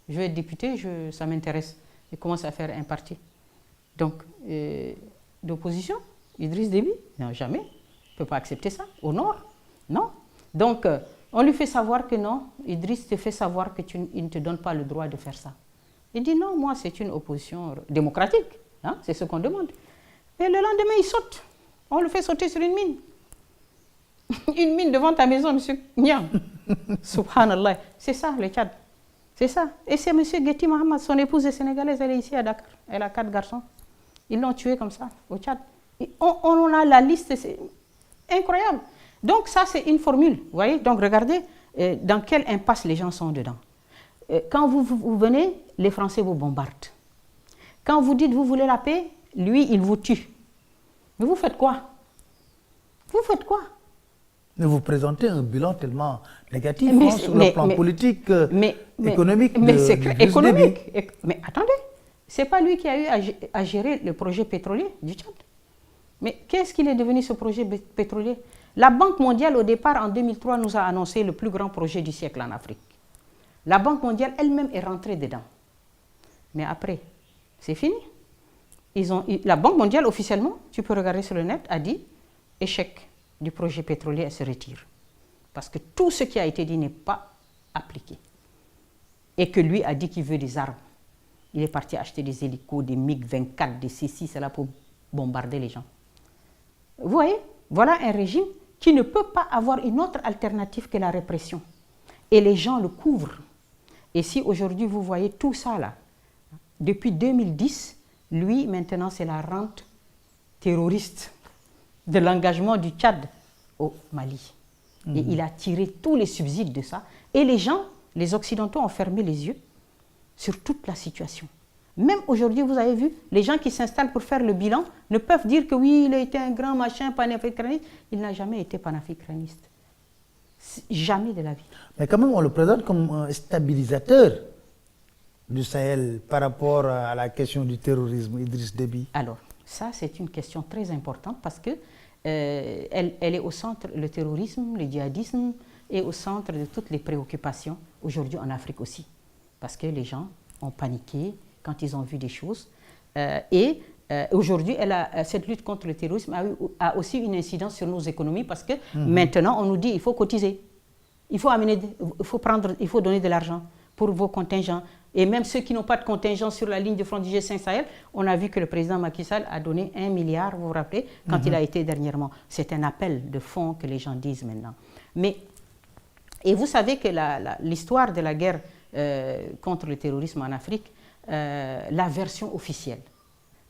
Je vais être député, ça m'intéresse. Il commence à faire un parti. Donc, d'opposition, Idriss Déby, non, jamais. Il ne peut pas accepter ça. Au nord, non. Donc, on lui fait savoir que non, Idriss te fait savoir qu'il ne te donne pas le droit de faire ça. Il dit non, moi c'est une opposition démocratique, hein, c'est ce qu'on demande. Et le lendemain, il saute. On le fait sauter sur une mine. Une mine devant ta maison, monsieur Niang. Subhanallah. C'est ça, le Tchad. C'est ça. Et c'est monsieur Geti Mohamed, son épouse est sénégalaise, elle est ici à Dakar. Elle a 4 garçons. Ils l'ont tué comme ça, au Tchad. Et on a la liste, c'est incroyable. Donc ça, c'est une formule, vous voyez. Donc regardez dans quelle impasse les gens sont dedans. Quand vous venez, les Français vous bombardent. Quand vous dites vous voulez la paix, lui, il vous tue. Mais vous faites quoi? Vous faites quoi? Mais vous présentez un bilan tellement négatif sur le plan politique, économique. Mais c'est économique. Mais attendez, ce n'est pas lui qui a eu à gérer le projet pétrolier du Tchad. Mais qu'est-ce qu'il est devenu ce projet pétrolier? La Banque mondiale, au départ, en 2003, nous a annoncé le plus grand projet du siècle en Afrique. La Banque mondiale elle-même est rentrée dedans. Mais après, c'est fini. La Banque mondiale, officiellement, tu peux regarder sur le net, a dit échec du projet pétrolier, elle se retire. Parce que tout ce qui a été dit n'est pas appliqué. Et que lui a dit qu'il veut des armes. Il est parti acheter des hélicos, des MiG-24, des C6, c'est là pour bombarder les gens. Vous voyez, voilà un régime qui ne peut pas avoir une autre alternative que la répression. Et les gens le couvrent. Et si aujourd'hui vous voyez tout ça là, depuis 2010, lui maintenant c'est la rente terroriste de l'engagement du Tchad au Mali. Et il a tiré tous les subsides de ça. Et les gens, les Occidentaux ont fermé les yeux sur toute la situation. Même aujourd'hui, vous avez vu, les gens qui s'installent pour faire le bilan ne peuvent dire que oui, il a été un grand machin panafricaniste. Il n'a jamais été panafricaniste. Jamais de la vie. Mais quand même, on le présente comme un stabilisateur du Sahel par rapport à la question du terrorisme, Idriss Déby. Alors, ça, c'est une question très importante parce que elle est au centre, le terrorisme, le djihadisme est au centre de toutes les préoccupations aujourd'hui en Afrique aussi. Parce que les gens ont paniqué quand ils ont vu des choses. Aujourd'hui, cette lutte contre le terrorisme a aussi une incidence sur nos économies parce que maintenant, on nous dit qu'il faut cotiser. Il faut donner de l'argent pour vos contingents. Et même ceux qui n'ont pas de contingent sur la ligne de front du G5 Sahel, on a vu que le président Macky Sall a donné 1 milliard, vous vous rappelez, quand il a été dernièrement. C'est un appel de fonds que les gens disent maintenant. Et vous savez que l'histoire de la guerre contre le terrorisme en Afrique, la version officielle,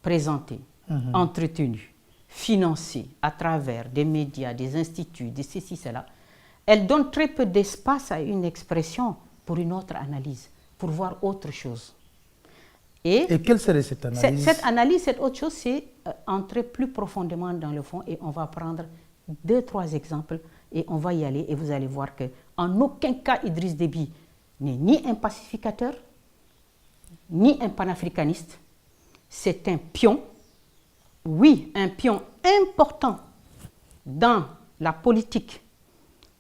présentée, entretenue, financée à travers des médias, des instituts, des ceci, cela, elle donne très peu d'espace à une expression pour une autre analyse, pour voir autre chose. Et quelle serait cette analyse? Cette analyse, cette autre chose, c'est entrer plus profondément dans le fond et on va prendre 2-3 exemples et on va y aller et vous allez voir qu'en aucun cas Idriss Déby n'est ni un pacificateur, ni un panafricaniste. C'est un pion, oui, un pion important dans la politique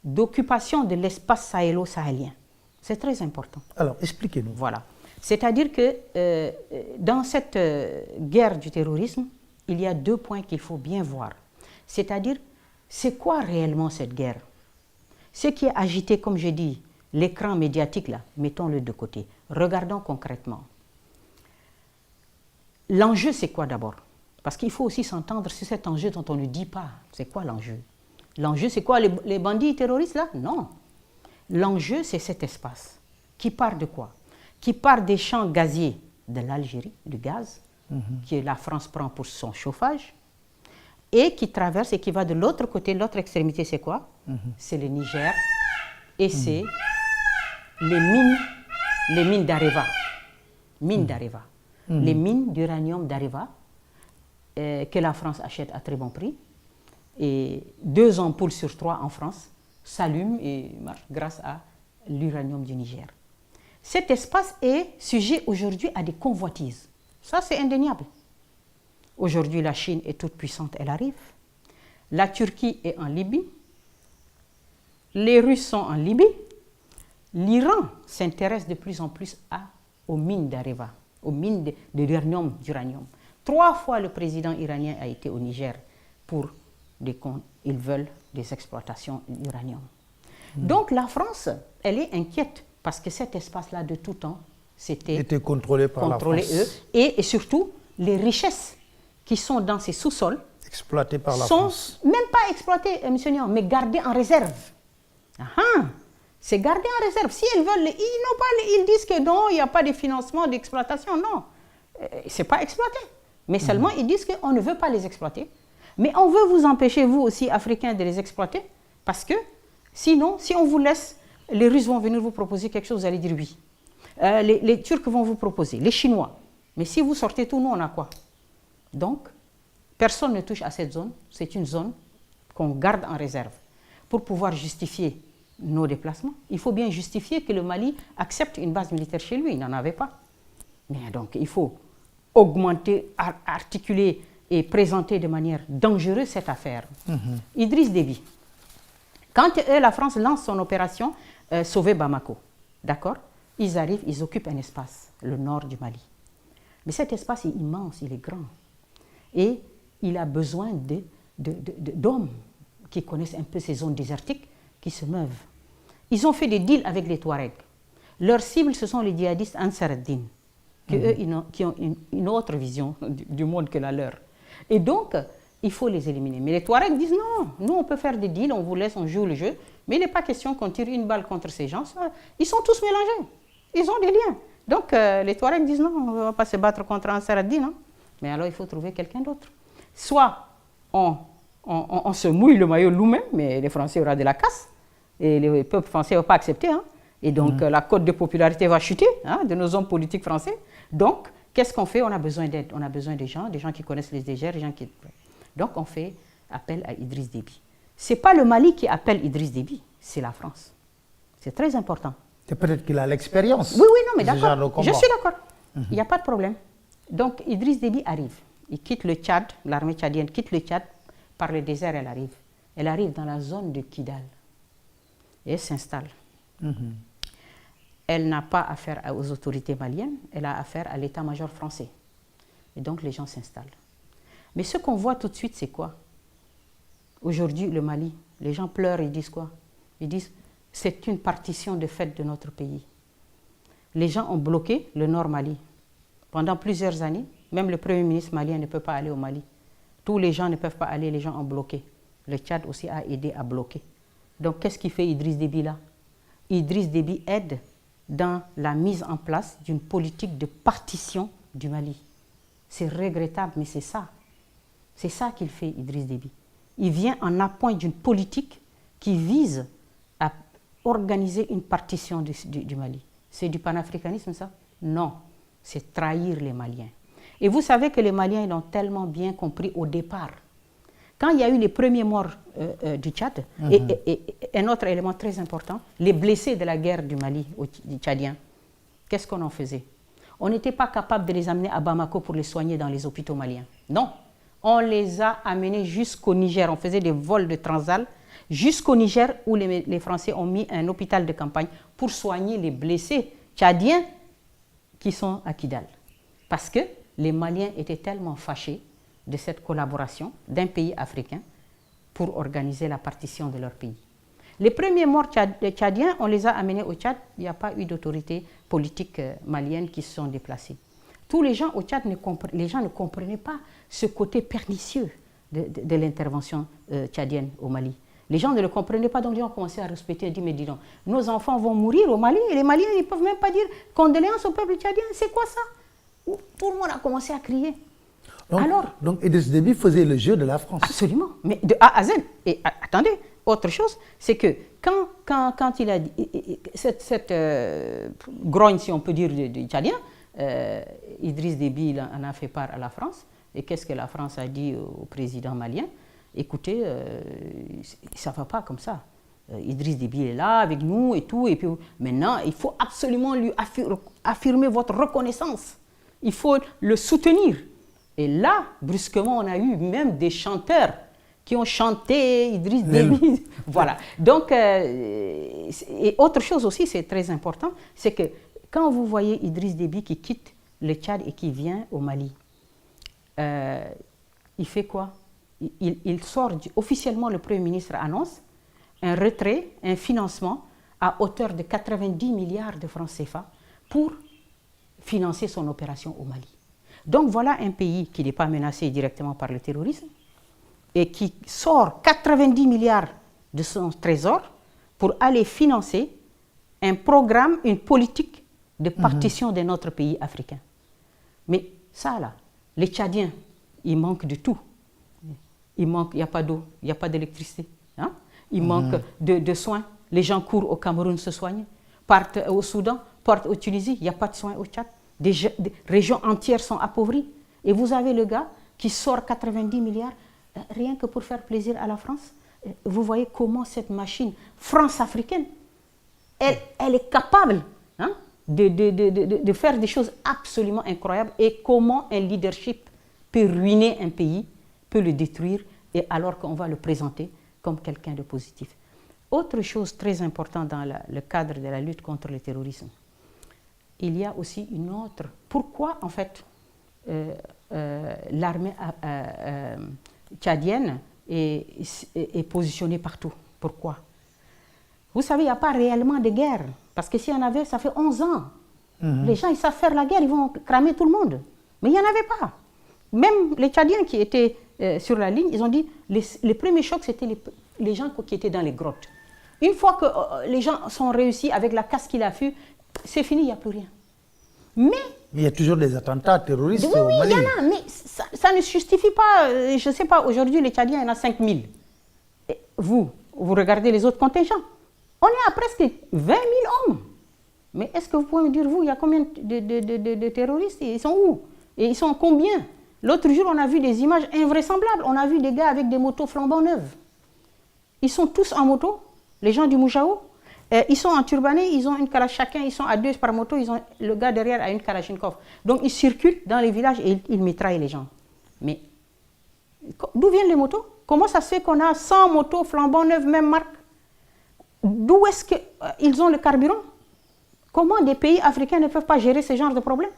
d'occupation de l'espace sahélo-sahélien. C'est très important. Alors, expliquez-nous. Voilà. C'est-à-dire que dans cette guerre du terrorisme, il y a 2 points qu'il faut bien voir. C'est-à-dire, c'est quoi réellement cette guerre? Ce qui est agité, comme j'ai dit, l'écran médiatique, là, mettons-le de côté. Regardons concrètement. L'enjeu, c'est quoi d'abord? Parce qu'il faut aussi s'entendre sur cet enjeu dont on ne dit pas. C'est quoi l'enjeu? L'enjeu, c'est quoi? Les bandits terroristes, là? Non. L'enjeu, c'est cet espace. Qui part de quoi? Qui part des champs gaziers de l'Algérie, du gaz, que la France prend pour son chauffage, et qui traverse et qui va de l'autre côté, l'autre extrémité, c'est quoi? C'est le Niger, et c'est les mines d'Areva. Mines d'Areva. Les mines d'uranium d'Areva, que la France achète à très bon prix, et 2 ampoules sur 3 en France s'allument et marchent grâce à l'uranium du Niger. Cet espace est sujet aujourd'hui à des convoitises. Ça, c'est indéniable. Aujourd'hui, la Chine est toute puissante, elle arrive. La Turquie est en Libye. Les Russes sont en Libye. L'Iran s'intéresse de plus en plus aux mines d'Areva, aux mines de l'uranium, d'uranium. 3 fois le président iranien a été au Niger pour ils veulent des exploitations d'uranium. Donc la France, elle est inquiète parce que cet espace-là de tout temps, était contrôlé par la France. Eux, et surtout, les richesses qui sont dans ces sous-sols exploitées par la France. Même pas exploitées, monsieur Nian, mais gardées en réserve. C'est gardé en réserve. Si elles veulent, ils disent que non, il n'y a pas de financement d'exploitation. Non, ce n'est pas exploité. Mais seulement, ils disent qu'on ne veut pas les exploiter. Mais on veut vous empêcher, vous aussi, Africains, de les exploiter. Parce que sinon, si on vous laisse, les Russes vont venir vous proposer quelque chose, vous allez dire oui. Les Turcs vont vous proposer, les Chinois. Mais si vous sortez tout, nous, on a quoi? Donc, personne ne touche à cette zone. C'est une zone qu'on garde en réserve. pour pouvoir justifier nos déplacements, il faut bien justifier que le Mali accepte une base militaire chez lui. Il n'en avait pas. Mais donc, il faut augmenter, articuler et présenter de manière dangereuse cette affaire. Idriss Déby. Quand la France lance son opération Sauver Bamako, d'accord, ils arrivent, ils occupent un espace, le nord du Mali. Mais cet espace est immense, il est grand. Et il a besoin d'hommes qui connaissent un peu ces zones désertiques, qui se meuvent. Ils ont fait des deals avec les Touaregs. Leur cible, ce sont les djihadistes Ansar ad-Din, qui ont une autre vision du monde que la leur. Et donc, il faut les éliminer. Mais les Touaregs disent non, nous on peut faire des deals, on vous laisse, on joue le jeu, mais il n'est pas question qu'on tire une balle contre ces gens. Ils sont tous mélangés, ils ont des liens. Donc les Touaregs disent non, on ne va pas se battre contre Ansar ad-Din, hein. Mais alors il faut trouver quelqu'un d'autre. Soit on se mouille le maillot nous-mêmes, mais les Français auront de la casse, et les peuples français ne vont pas accepter. Hein. Et donc la cote de popularité va chuter, hein, de nos hommes politiques français. Donc, qu'est-ce qu'on fait? On a besoin d'aide, on a besoin des gens qui connaissent les dégers, des gens qui... Donc on fait appel à Idriss Déby. Ce n'est pas le Mali qui appelle Idriss Déby, c'est la France. C'est très important. C'est peut-être qu'il a l'expérience. Oui, non, mais d'accord. Je suis d'accord. Il n'y a pas de problème. Donc Idriss Déby arrive. Il quitte le Tchad, l'armée tchadienne quitte le Tchad, par le désert elle arrive. Elle arrive dans la zone de Kidal. Et elle s'installe. Elle n'a pas affaire aux autorités maliennes, elle a affaire à l'état-major français. Et donc les gens s'installent. Mais ce qu'on voit tout de suite, c'est quoi? Aujourd'hui, le Mali, les gens pleurent, ils disent quoi? Ils disent, c'est une partition de fait de notre pays. Les gens ont bloqué le Nord Mali. Pendant plusieurs années, même le Premier ministre malien ne peut pas aller au Mali. Tous les gens ne peuvent pas aller, les gens ont bloqué. Le Tchad aussi a aidé à bloquer. Donc, qu'est-ce qu'il fait Idriss Déby là? Idriss Déby aide dans la mise en place d'une politique de partition du Mali. C'est regrettable, mais c'est ça. C'est ça qu'il fait, Idriss Déby. Il vient en appoint d'une politique qui vise à organiser une partition du Mali. C'est du panafricanisme, ça? Non, c'est trahir les Maliens. Et vous savez que les Maliens ils l'ont tellement bien compris au départ. Quand il y a eu les premiers morts du Tchad, et un autre élément très important, les blessés de la guerre du Mali, du Tchadien, qu'est-ce qu'on en faisait? On n'était pas capable de les amener à Bamako pour les soigner dans les hôpitaux maliens. Non, on les a amenés jusqu'au Niger. On faisait des vols de Transal jusqu'au Niger où les Français ont mis un hôpital de campagne pour soigner les blessés tchadiens qui sont à Kidal. Parce que les Maliens étaient tellement fâchés de cette collaboration d'un pays africain pour organiser la partition de leur pays. Les premiers morts tchadiens, on les a amenés au Tchad. Il n'y a pas eu d'autorités politiques maliennes qui se sont déplacées. Tous les gens au Tchad les gens ne comprenaient pas ce côté pernicieux de l'intervention tchadienne au Mali. Les gens ne le comprenaient pas, donc ils ont commencé à respecter et dire, mais dis donc, nos enfants vont mourir au Mali et les Maliens ne peuvent même pas dire condoléances au peuple tchadien. C'est quoi ça? Tout le monde a commencé à crier. Donc Idriss Déby faisait le jeu de la France. Absolument, mais de A à Z. Et attendez, autre chose, c'est que quand il a dit, cette grogne, si on peut dire, du Tchadien, Idriss Déby en a fait part à la France. Et qu'est-ce que la France a dit au président malien? Écoutez, ça ne va pas comme ça. Idriss Déby est là avec nous et tout. Et puis maintenant, il faut absolument lui affirmer votre reconnaissance. Il faut le soutenir. Et là, brusquement, on a eu même des chanteurs qui ont chanté Idriss Déby. Voilà. Donc, et autre chose aussi, c'est très important, c'est que quand vous voyez Idriss Déby qui quitte le Tchad et qui vient au Mali, il fait quoi? Il sort, officiellement le Premier ministre annonce un retrait, un financement à hauteur de 90 milliards de francs CFA pour financer son opération au Mali. Donc voilà un pays qui n'est pas menacé directement par le terrorisme et qui sort 90 milliards de son trésor pour aller financer un programme, une politique de partition de notre pays africain. Mais ça là, les Tchadiens, il manque de tout. Il n'y a pas d'eau, il n'y a pas d'électricité. Hein? Il manque de soins. Les gens courent au Cameroun se soigner, partent au Soudan, partent au Tunisie, il n'y a pas de soins au Tchad. Des régions entières sont appauvries. Et vous avez le gars qui sort 90 milliards rien que pour faire plaisir à la France. vous voyez comment cette machine France-africaine, elle est capable hein, de faire des choses absolument incroyables et comment un leadership peut ruiner un pays, peut le détruire, et alors qu'on va le présenter comme quelqu'un de positif. Autre chose très importante dans le cadre de la lutte contre le terrorisme, il y a aussi une autre. Pourquoi, en fait, l'armée tchadienne est positionnée partout? Pourquoi? Vous savez, il n'y a pas réellement de guerre. Parce que s'il y en avait, ça fait 11 ans. Les gens, ils savent faire la guerre, ils vont cramer tout le monde. Mais il n'y en avait pas. Même les Tchadiens qui étaient sur la ligne, ils ont dit, les premiers chocs, c'était les gens qui étaient dans les grottes. Une fois que les gens sont réussis avec la casse qu'il a fait, c'est fini, il n'y a plus rien. Mais il y a toujours des attentats terroristes au Mali. Oui, il y en a, mais ça ne justifie pas, je ne sais pas, aujourd'hui les Tchadiens, il y en a 5000. Vous regardez les autres contingents. On est à presque 20 000 hommes. Mais est-ce que vous pouvez me dire, vous, il y a combien de terroristes? Ils sont où? Et ils sont combien? L'autre jour, on a vu des images invraisemblables. On a vu des gars avec des motos flambant neuves. Ils sont tous en moto, les gens du Moujao. Ils sont en turbané, ils ont une chacun, ils sont à 2 par moto, le gars derrière a une Kalachnikov. Donc ils circulent dans les villages et ils mitraillent les gens. Mais d'où viennent les motos? Comment ça se fait qu'on a 100 motos flambant neuves, même marque? D'où est-ce qu'ils ont le carburant? Comment des pays africains ne peuvent pas gérer ce genre de problème?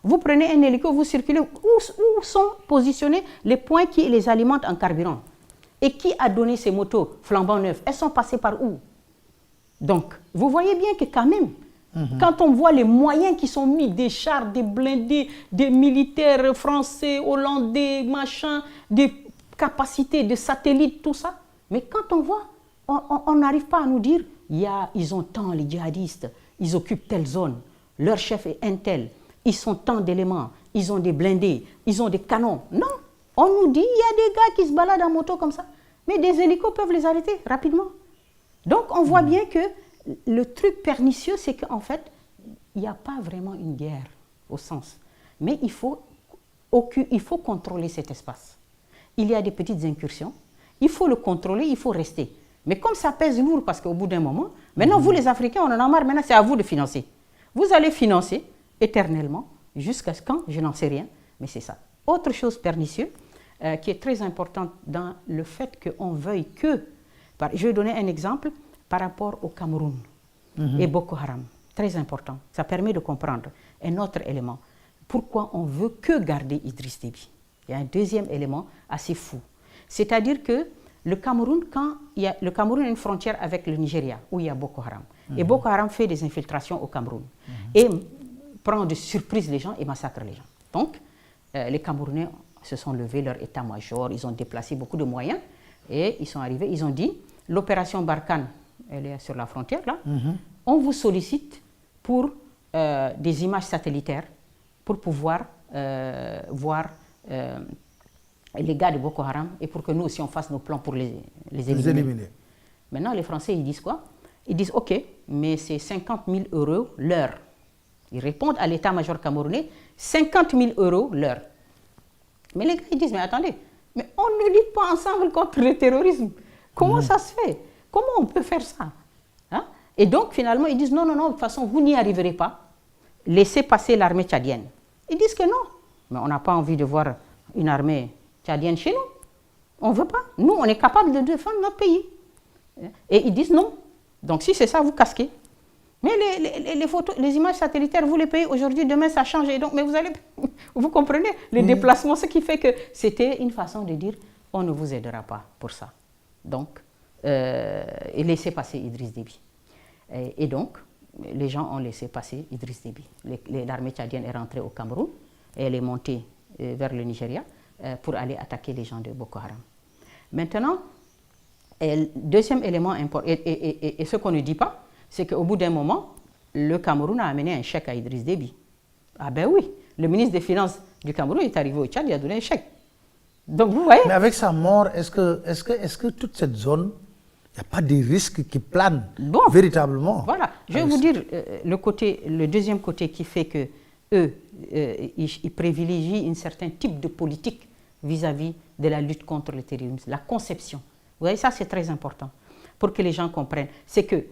Vous prenez un hélico, vous circulez, où sont positionnés les points qui les alimentent en carburant? Et qui a donné ces motos flambant neuves? Elles sont passées par où? Donc, vous voyez bien que quand même, quand on voit les moyens qui sont mis, des chars, des blindés, des militaires français, hollandais, machin, des capacités de satellites, tout ça, mais quand on voit, on n'arrive pas à nous dire, ils ont tant les djihadistes, ils occupent telle zone, leur chef est un tel, ils sont tant d'éléments, ils ont des blindés, ils ont des canons. Non, on nous dit, il y a des gars qui se baladent en moto comme ça, mais des hélicos peuvent les arrêter rapidement. Donc, on voit bien que le truc pernicieux, c'est qu'en fait, il n'y a pas vraiment une guerre au sens. Mais il faut contrôler cet espace. Il y a des petites incursions. Il faut le contrôler, il faut rester. Mais comme ça pèse lourd, parce qu'au bout d'un moment, maintenant, vous les Africains, on en a marre, maintenant, c'est à vous de financer. Vous allez financer éternellement, jusqu'à quand, je n'en sais rien, mais c'est ça. Autre chose pernicieuse, qui est très importante dans le fait qu'on veuille que... Je vais donner un exemple par rapport au Cameroun et Boko Haram. Très important. Ça permet de comprendre un autre élément. Pourquoi on veut que garder Idriss Déby? Il y a un deuxième élément assez fou. C'est-à-dire que le Cameroun a une frontière avec le Nigeria, où il y a Boko Haram. Et Boko Haram fait des infiltrations au Cameroun. Et prend de surprise les gens et massacre les gens. Donc, les Camerounais se sont levés, leur état-major, ils ont déplacé beaucoup de moyens. Et ils sont arrivés, ils ont dit, l'opération Barkhane, elle est sur la frontière là, on vous sollicite pour des images satellitaires pour pouvoir voir les gars de Boko Haram et pour que nous aussi on fasse nos plans pour les éliminer. Maintenant, les Français, ils disent quoi? Ils disent, ok, mais c'est 50 000 € l'heure. Ils répondent à l'état-major camerounais, 50 000 € l'heure. Mais les gars, ils disent, mais attendez, mais on ne lutte pas ensemble contre le terrorisme. Comment ça se fait? Comment on peut faire ça? Hein? Et donc, finalement, ils disent, non, de toute façon, vous n'y arriverez pas. Laissez passer l'armée tchadienne. Ils disent que non. Mais on n'a pas envie de voir une armée tchadienne chez nous. On ne veut pas. Nous, on est capable de défendre notre pays. Et ils disent non. Donc, si c'est ça, vous casquez. Mais les photos, les images satellitaires, vous les payez aujourd'hui, demain ça change. Et donc, mais vous comprenez les déplacements, ce qui fait que c'était une façon de dire on ne vous aidera pas pour ça. Donc, et laissez passer Idriss Déby. Et donc, les gens ont laissé passer Idriss Déby. L'armée tchadienne est rentrée au Cameroun et elle est montée vers le Nigeria pour aller attaquer les gens de Boko Haram. Maintenant, deuxième élément important, et ce qu'on ne dit pas, c'est qu'au bout d'un moment, le Cameroun a amené un chèque à Idriss Déby. Ah ben oui, le ministre des Finances du Cameroun est arrivé au Tchad, il a donné un chèque. Donc vous voyez. Mais avec sa mort, est-ce que toute cette zone, il n'y a pas des risques qui planent véritablement? Voilà, je vais vous dire le deuxième côté qui fait que eux, ils privilégient un certain type de politique vis-à-vis de la lutte contre le terrorisme, la conception. voyez, ça c'est très important pour que les gens comprennent. C'est que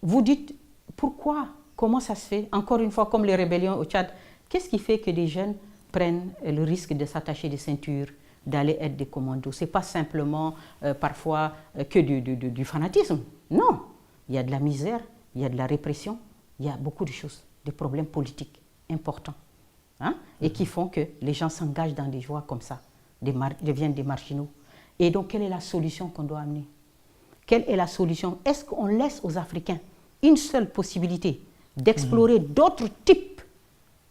vous dites pourquoi, comment ça se fait, encore une fois comme les rébellions au Tchad, qu'est-ce qui fait que des jeunes prennent le risque de s'attacher des ceintures, d'aller être des commandos? Ce n'est pas simplement parfois que du fanatisme, non. Il y a de la misère, il y a de la répression, il y a beaucoup de choses, des problèmes politiques importants, hein, et qui font que les gens s'engagent dans des voies comme ça, deviennent des marginaux. Et donc, quelle est la solution qu'on doit amener? Quelle est la solution? Est-ce qu'on laisse aux Africains une seule possibilité d'explorer d'autres types,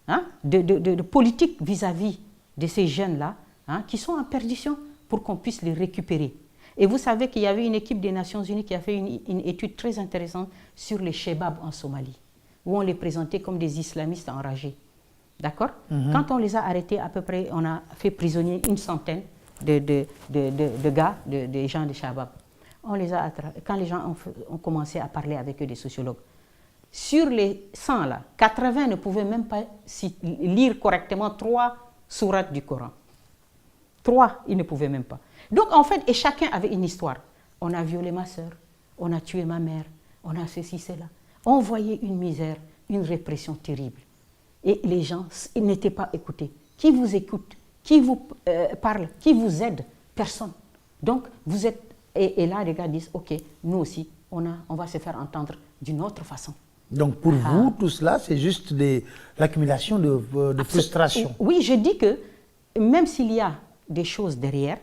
hein, de politiques vis-à-vis de ces jeunes-là, hein, qui sont en perdition, pour qu'on puisse les récupérer? Et vous savez qu'il y avait une équipe des Nations Unies qui a fait une étude très intéressante sur les Chebabs en Somalie, où on les présentait comme des islamistes enragés. D'accord? Quand on les a arrêtés, à peu près, on a fait prisonnier une centaine de gars, des gens de Chebabs. On les a attrapés. Quand les gens ont commencé à parler avec eux, des sociologues, sur les 100 là, 80 ne pouvaient même pas lire correctement 3 sourates du Coran. 3, ils ne pouvaient même pas. Donc en fait, et chacun avait une histoire. On a violé ma soeur, on a tué ma mère, on a ceci, cela. On voyait une misère, une répression terrible. Et les gens n'étaient pas écoutés. Qui vous écoute? Qui vous parle? Qui vous aide? Personne. Donc vous êtes... Et là, les gars disent, ok, nous aussi, on va se faire entendre d'une autre façon. Donc pour vous, tout cela, c'est juste l'accumulation de frustration. Oui, je dis que même s'il y a des choses derrière,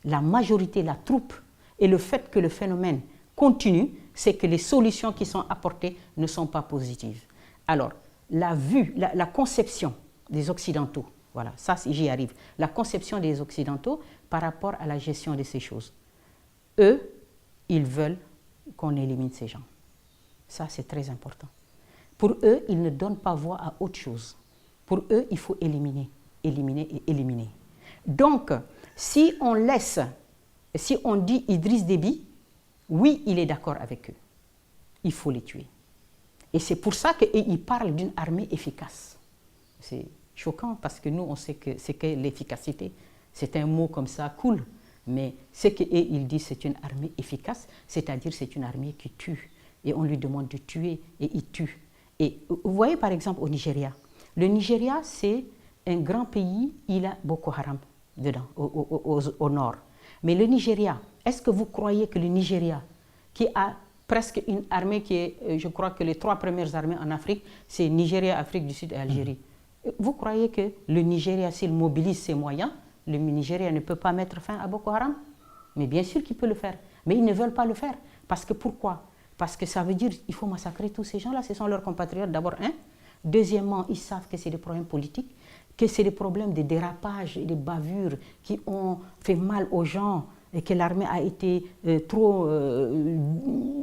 la majorité, la troupe, et le fait que le phénomène continue, c'est que les solutions qui sont apportées ne sont pas positives. Alors, la conception des Occidentaux, voilà, ça j'y arrive, la conception des Occidentaux par rapport à la gestion de ces choses. Eux, ils veulent qu'on élimine ces gens. Ça, c'est très important. Pour eux, ils ne donnent pas voix à autre chose. Pour eux, il faut éliminer, éliminer et éliminer. Donc, si on dit Idriss Déby, oui, il est d'accord avec eux. Il faut les tuer. Et c'est pour ça qu'ils parlent d'une armée efficace. C'est choquant parce que nous, on sait que c'est que l'efficacité, c'est un mot comme ça, cool. Mais ce qu'ils disent, c'est une armée efficace, c'est-à-dire c'est une armée qui tue. Et on lui demande de tuer, et il tue. Et vous voyez par exemple au Nigeria. Le Nigeria, c'est un grand pays, il a Boko Haram dedans, au nord. Mais le Nigeria, est-ce que vous croyez que le Nigeria, qui a presque une armée qui est, je crois que les 3 premières armées en Afrique, c'est Nigeria, Afrique du Sud et Algérie. Vous croyez que le Nigeria, s'il mobilise ses moyens, le Nigeria ne peut pas mettre fin à Boko Haram? Mais bien sûr qu'il peut le faire. Mais ils ne veulent pas le faire. Parce que pourquoi? Parce que ça veut dire qu'il faut massacrer tous ces gens-là. Ce sont leurs compatriotes, d'abord, un. Deuxièmement, ils savent que c'est des problèmes politiques, que c'est des problèmes de dérapage et de bavures qui ont fait mal aux gens et que l'armée a été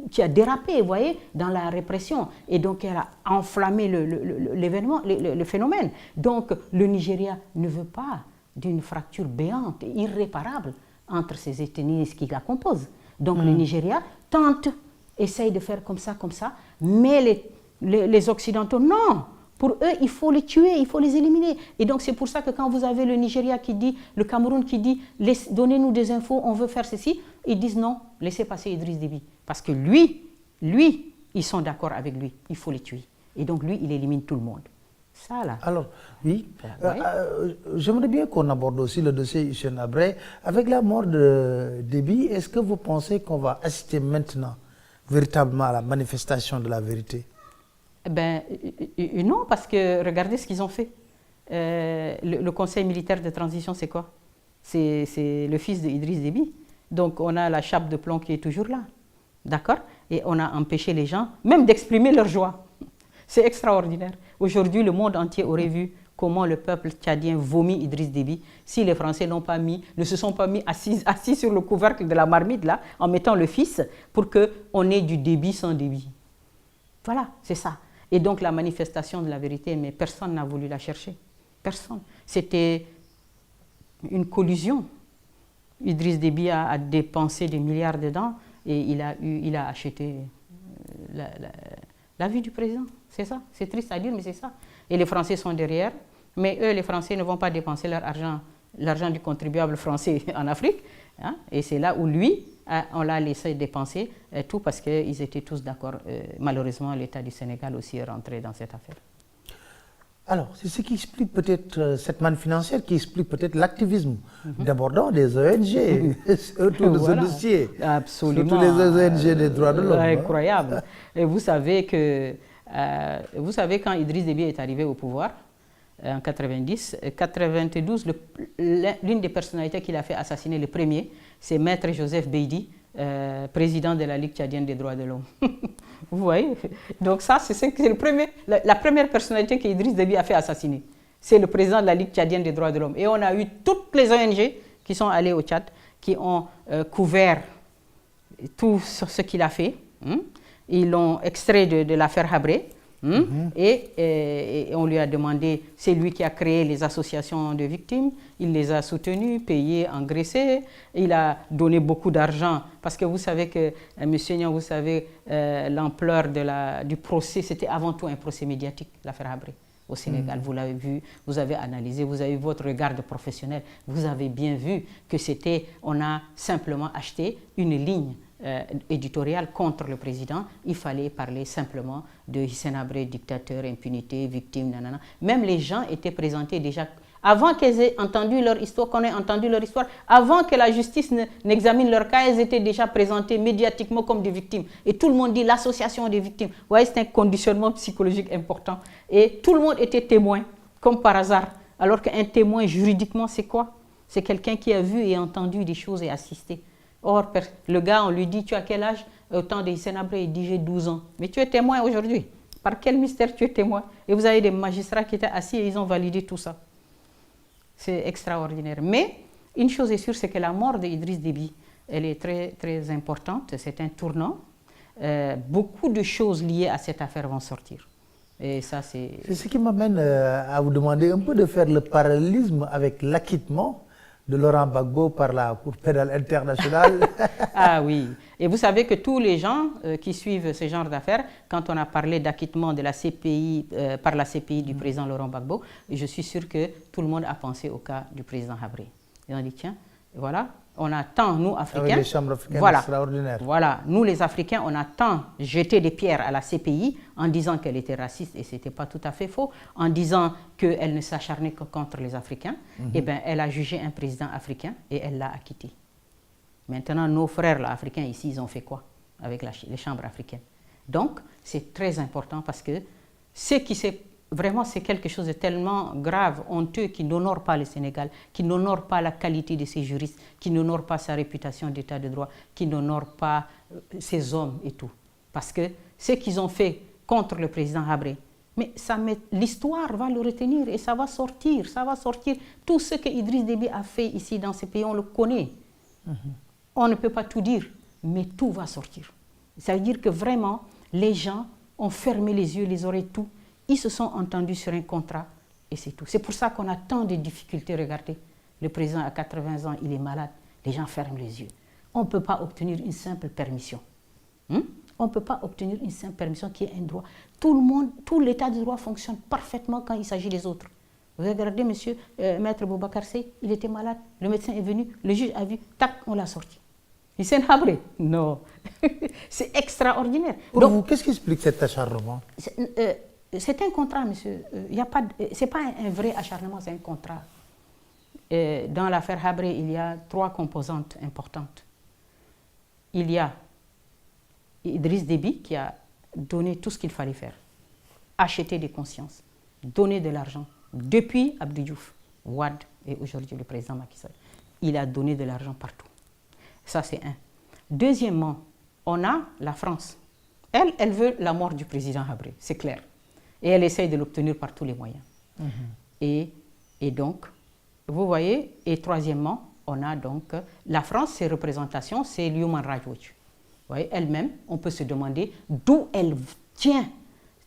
qui a dérapé, vous voyez, dans la répression. Et donc, elle a enflammé l'événement, le phénomène. Donc, le Nigeria ne veut pas d'une fracture béante et irréparable entre ces ethnies qui la composent. Donc le Nigeria tente, essaye de faire comme ça, mais les Occidentaux, non. Pour eux, il faut les tuer, il faut les éliminer. Et donc c'est pour ça que quand vous avez le Nigeria qui dit, le Cameroun qui dit, donnez-nous des infos, on veut faire ceci, ils disent non, laissez passer Idriss Déby. Parce que lui, ils sont d'accord avec lui, il faut les tuer. Et donc lui, il élimine tout le monde. Ça, là. Alors, oui, j'aimerais bien qu'on aborde aussi le dossier Hissène Habré. Avec la mort de Déby, est-ce que vous pensez qu'on va assister maintenant véritablement à la manifestation de la vérité? Ben, non, parce que regardez ce qu'ils ont fait. Le Conseil militaire de transition, c'est quoi? C'est le fils d'Idriss Déby. Donc, on a la chape de plomb qui est toujours là. D'accord? Et on a empêché les gens même d'exprimer leur joie. C'est extraordinaire. Aujourd'hui, le monde entier aurait vu comment le peuple tchadien vomit Idriss Déby si les Français ne se sont pas mis assis sur le couvercle de la marmite là, en mettant le fils pour qu'on ait du Déby sans Déby. Voilà, c'est ça. Et donc la manifestation de la vérité, mais personne n'a voulu la chercher. Personne. C'était une collusion. Idriss Déby a dépensé des milliards dedans et il a acheté la vie du président. C'est ça. C'est triste à dire, mais c'est ça. Et les Français sont derrière. Mais eux, les Français ne vont pas dépenser leur argent, l'argent du contribuable français en Afrique. Hein, et c'est là où lui on l'a laissé dépenser, tout parce qu'ils étaient tous d'accord. Malheureusement, l'État du Sénégal aussi est rentré dans cette affaire. Alors, c'est ce qui explique peut-être cette manne financière, qui explique peut-être l'activisme d'abord des ONG autour de ce dossier. Absolument. Surtout les ONG des droits de l'homme. Incroyable. Et vous savez quand Idriss Déby est arrivé au pouvoir, en 92, l'une des personnalités qu'il a fait assassiner le premier, c'est Maître Joseph Beydi, président de la Ligue tchadienne des droits de l'homme. Vous voyez? Donc ça, c'est la première personnalité qu'Idriss Déby a fait assassiner. C'est le président de la Ligue tchadienne des droits de l'homme. Et on a eu toutes les ONG qui sont allées au Tchad, qui ont couvert tout ce qu'il a fait. Ils l'ont extrait de l'affaire Habré. Et on lui a demandé, c'est lui qui a créé les associations de victimes, il les a soutenues, payées, engraissées, il a donné beaucoup d'argent, parce que vous savez que, monsieur Niang, vous savez, l'ampleur du procès, c'était avant tout un procès médiatique, l'affaire Habré au Sénégal. Vous l'avez vu, vous avez analysé, vous avez eu votre regard de professionnel, vous avez bien vu que on a simplement acheté une ligne éditorial contre le président. Il fallait parler simplement de Hissène Habré, dictateur, impunité, victime, nanana. Même les gens étaient présentés déjà, avant qu'ils aient entendu leur histoire, qu'on ait entendu leur histoire, avant que la justice n'examine leur cas, ils étaient déjà présentés médiatiquement comme des victimes. Et tout le monde dit l'association des victimes. Vous voyez, c'est un conditionnement psychologique important. Et tout le monde était témoin, comme par hasard. Alors qu'un témoin, juridiquement, c'est quoi? C'est quelqu'un qui a vu et entendu des choses et assisté. Or, le gars, on lui dit, tu as quel âge? Au temps de Hissène Habré, il dit, j'ai 12 ans. Mais tu es témoin aujourd'hui. Par quel mystère tu es témoin? Et vous avez des magistrats qui étaient assis et ils ont validé tout ça. C'est extraordinaire. Mais une chose est sûre, c'est que la mort d'Idriss Déby, elle est très, très importante. C'est un tournant. Beaucoup de choses liées à cette affaire vont sortir. Et ça, c'est ce qui m'amène à vous demander un peu de faire le parallélisme avec l'acquittement de Laurent Gbagbo par la Cour pénale internationale. Ah oui. Et vous savez que tous les gens qui suivent ce genre d'affaires, quand on a parlé d'acquittement de la CPI, par la CPI du président Laurent Gbagbo, je suis sûr que tout le monde a pensé au cas du président Habré. Ils ont dit, tiens, voilà, on a tant, nous, Africains... Avec les chambres africaines extraordinaires. Voilà, nous, les Africains, on a tant jeté des pierres à la CPI en disant qu'elle était raciste, et ce n'était pas tout à fait faux, en disant qu'elle ne s'acharnait que contre les Africains. Eh bien, elle a jugé un président africain et elle l'a acquitté. Maintenant, nos frères là, africains ici, ils ont fait quoi avec les chambres africaines? Donc, c'est très important parce que vraiment, c'est quelque chose de tellement grave, honteux, qui n'honore pas le Sénégal, qui n'honore pas la qualité de ses juristes, qui n'honore pas sa réputation d'état de droit, qui n'honore pas ses hommes et tout. Parce que ce qu'ils ont fait contre le président Habré, mais l'histoire va le retenir et ça va sortir, Tout ce que Idriss Déby a fait ici dans ce pays, on le connaît. On ne peut pas tout dire, mais tout va sortir. Ça veut dire que vraiment, les gens ont fermé les yeux, les oreilles, tout. Ils se sont entendus sur un contrat et c'est tout. C'est pour ça qu'on a tant de difficultés. Regardez, le président a 80 ans, il est malade. Les gens ferment les yeux. On ne peut pas obtenir une simple permission. On ne peut pas obtenir une simple permission qui est un droit. Tout l'état de droit fonctionne parfaitement quand il s'agit des autres. Vous regardez, monsieur, Maître Boubacar Seye, il était malade. Le médecin est venu, le juge a vu, tac, on l'a sorti. Hissène Habré? Non. C'est extraordinaire. Pour vous, qu'est-ce qui explique cet acharnement? C'est un contrat, monsieur. Ce n'est pas un vrai acharnement, c'est un contrat. Dans l'affaire Habré, il y a 3 composantes importantes. Il y a Idriss Déby qui a donné tout ce qu'il fallait faire. Acheter des consciences, donner de l'argent. Depuis Abdou Diouf, Wade et aujourd'hui le président Macky Sall. Il a donné de l'argent partout. Ça, c'est un. Deuxièmement, on a la France. Elle veut la mort du président Habré, c'est clair. Et elle essaye de l'obtenir par tous les moyens. Et donc, vous voyez, et troisièmement, on a donc la France, ses représentations, c'est l'Human Rights Watch. Vous voyez, elle-même, on peut se demander d'où elle tient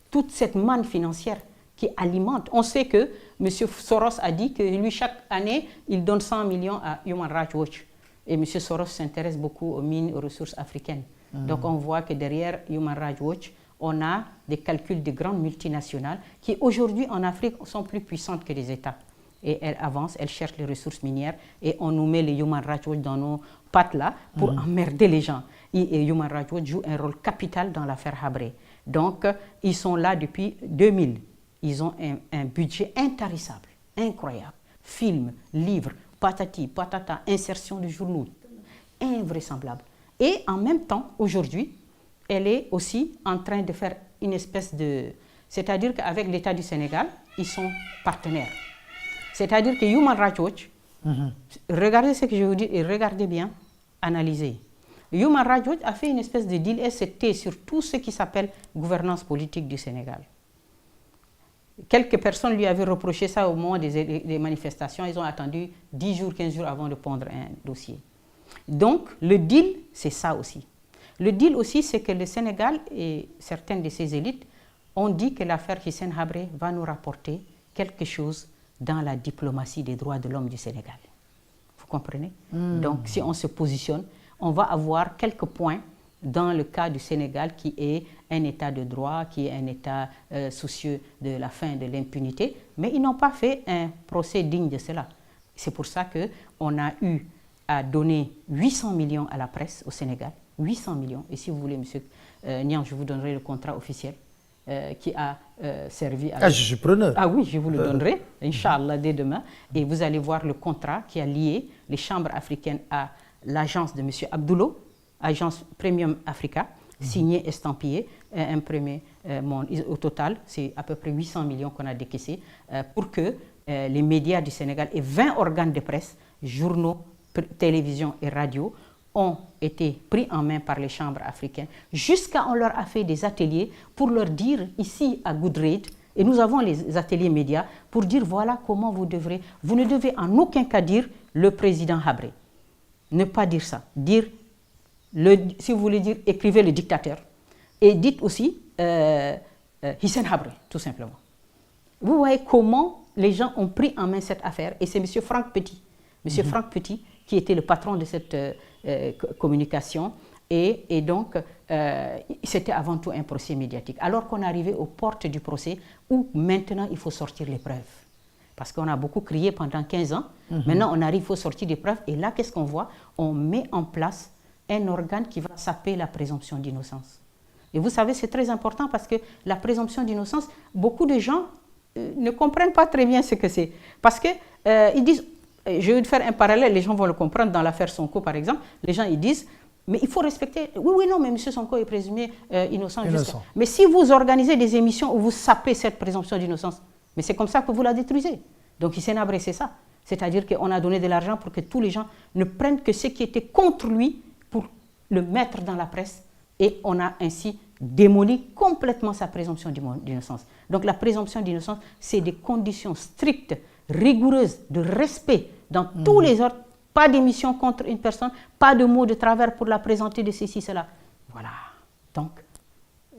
toute cette manne financière qui alimente. On sait que M. Soros a dit que lui, chaque année, il donne 100 millions à Human Rights Watch. Et M. Soros s'intéresse beaucoup aux mines, aux ressources africaines. Donc on voit que derrière Human Rights Watch, on a des calculs de grandes multinationales qui aujourd'hui en Afrique sont plus puissantes que les États. et elle avance, elle cherche les ressources minières et on nous met les Human Rights Watch dans nos pattes là pour emmerder les gens. Et Human Rights Watch joue un rôle capital dans l'affaire Habré. Donc, ils sont là depuis 2000. Ils ont un budget intarissable, incroyable. Films, livres, patati, patata, insertion de journaux, invraisemblable. Et en même temps, aujourd'hui, elle est aussi en train de faire une espèce de... C'est-à-dire qu'avec l'État du Sénégal, ils sont partenaires. C'est-à-dire que Human Rights Watch, regardez ce que je vous dis et regardez bien, analysez. Human Rights Watch a fait une espèce de deal ST sur tout ce qui s'appelle gouvernance politique du Sénégal. Quelques personnes lui avaient reproché ça au moment des manifestations. Ils ont attendu 10 jours, 15 jours avant de pondre un dossier. Donc, le deal, c'est ça aussi. Le deal aussi, c'est que le Sénégal et certaines de ses élites ont dit que l'affaire Hissène Habré va nous rapporter quelque chose dans la diplomatie des droits de l'homme du Sénégal. Vous comprenez? Donc, si on se positionne, on va avoir quelques points dans le cas du Sénégal qui est un État de droit, qui est un État soucieux de la fin de l'impunité, mais ils n'ont pas fait un procès digne de cela. C'est pour ça qu'on a eu à donner 800 millions à la presse au Sénégal, 800 millions. Et si vous voulez, monsieur Niang, je vous donnerai le contrat officiel qui a servi à... Ah, je suis preneur. Ah oui, je vous le donnerai, Inch'Allah, dès demain. Et vous allez voir le contrat qui a lié les chambres africaines à l'agence de M. Abdoulo, agence Premium Africa, signé, estampillé, imprimé. Au total, c'est à peu près 800 millions qu'on a décaissés pour que les médias du Sénégal et 20 organes de presse, journaux, télévision et radio, ont été pris en main par les chambres africaines, jusqu'à on leur a fait des ateliers pour leur dire ici à Goodread, et nous avons les ateliers médias, pour dire voilà comment vous ne devez en aucun cas dire le président Habré. Ne pas dire ça. Dire, si vous voulez dire, écrivez le dictateur. Et dites aussi Hissène Habré, tout simplement. Vous voyez comment les gens ont pris en main cette affaire, et c'est M. Franck Petit. M. Franck Petit, qui était le patron de cette communication, et donc c'était avant tout un procès médiatique. Alors qu'on arrivait aux portes du procès, où maintenant il faut sortir les preuves. Parce qu'on a beaucoup crié pendant 15 ans, maintenant on arrive, il faut sortir des preuves, et là qu'est-ce qu'on voit? On met en place un organe qui va saper la présomption d'innocence. Et vous savez, c'est très important parce que la présomption d'innocence, beaucoup de gens ne comprennent pas très bien ce que c'est. Parce qu'ils disent, je vais faire un parallèle, les gens vont le comprendre dans l'affaire Sonko par exemple, les gens ils disent, mais il faut respecter, oui, non, mais M. Sonko est présumé innocent. Mais si vous organisez des émissions où vous sapez cette présomption d'innocence, mais c'est comme ça que vous la détruisez. Donc Hissène Habré, c'est ça. C'est-à-dire qu'on a donné de l'argent pour que tous les gens ne prennent que ce qui était contre lui pour le mettre dans la presse, et on a ainsi démoli complètement sa présomption d'innocence. Donc la présomption d'innocence, c'est des conditions strictes, rigoureuses, de respect dans tous les ordres. Pas d'émission contre une personne, pas de mots de travers pour la présenter de ceci, cela. Voilà. Donc,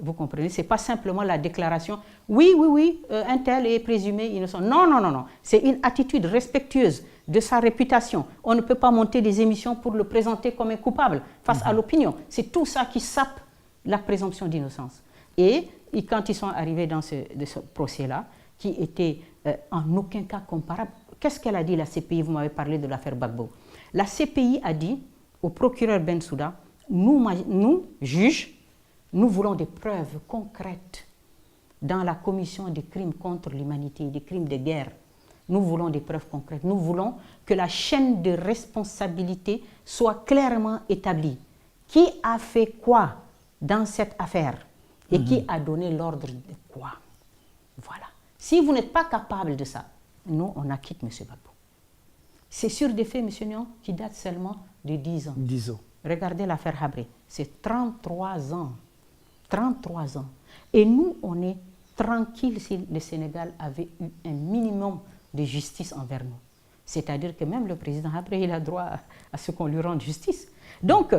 vous comprenez, ce n'est pas simplement la déclaration « oui, un tel est présumé innocent ». Non, non, non, non. C'est une attitude respectueuse de sa réputation. On ne peut pas monter des émissions pour le présenter comme un coupable face à l'opinion. C'est tout ça qui sape la présomption d'innocence. Et quand ils sont arrivés dans ce procès-là, qui était en aucun cas comparable, qu'est-ce qu'elle a dit la CPI? Vous m'avez parlé de l'affaire Gbagbo. La CPI a dit au procureur Bensouda, nous, juges, nous voulons des preuves concrètes dans la commission des crimes contre l'humanité, des crimes de guerre. Nous voulons des preuves concrètes. Nous voulons que la chaîne de responsabilité soit clairement établie. Qui a fait quoi dans cette affaire et qui a donné l'ordre de quoi? Voilà. Si vous n'êtes pas capable de ça, nous, on acquitte M. Gbagbo. C'est sur des faits, M. Niang, qui datent seulement de 10 ans. 10 ans. Regardez l'affaire Habré. C'est 33 ans. 33 ans. Et nous, on est tranquille si le Sénégal avait eu un minimum de justice envers nous. C'est-à-dire que même le président Habré, il a droit à ce qu'on lui rende justice. Donc,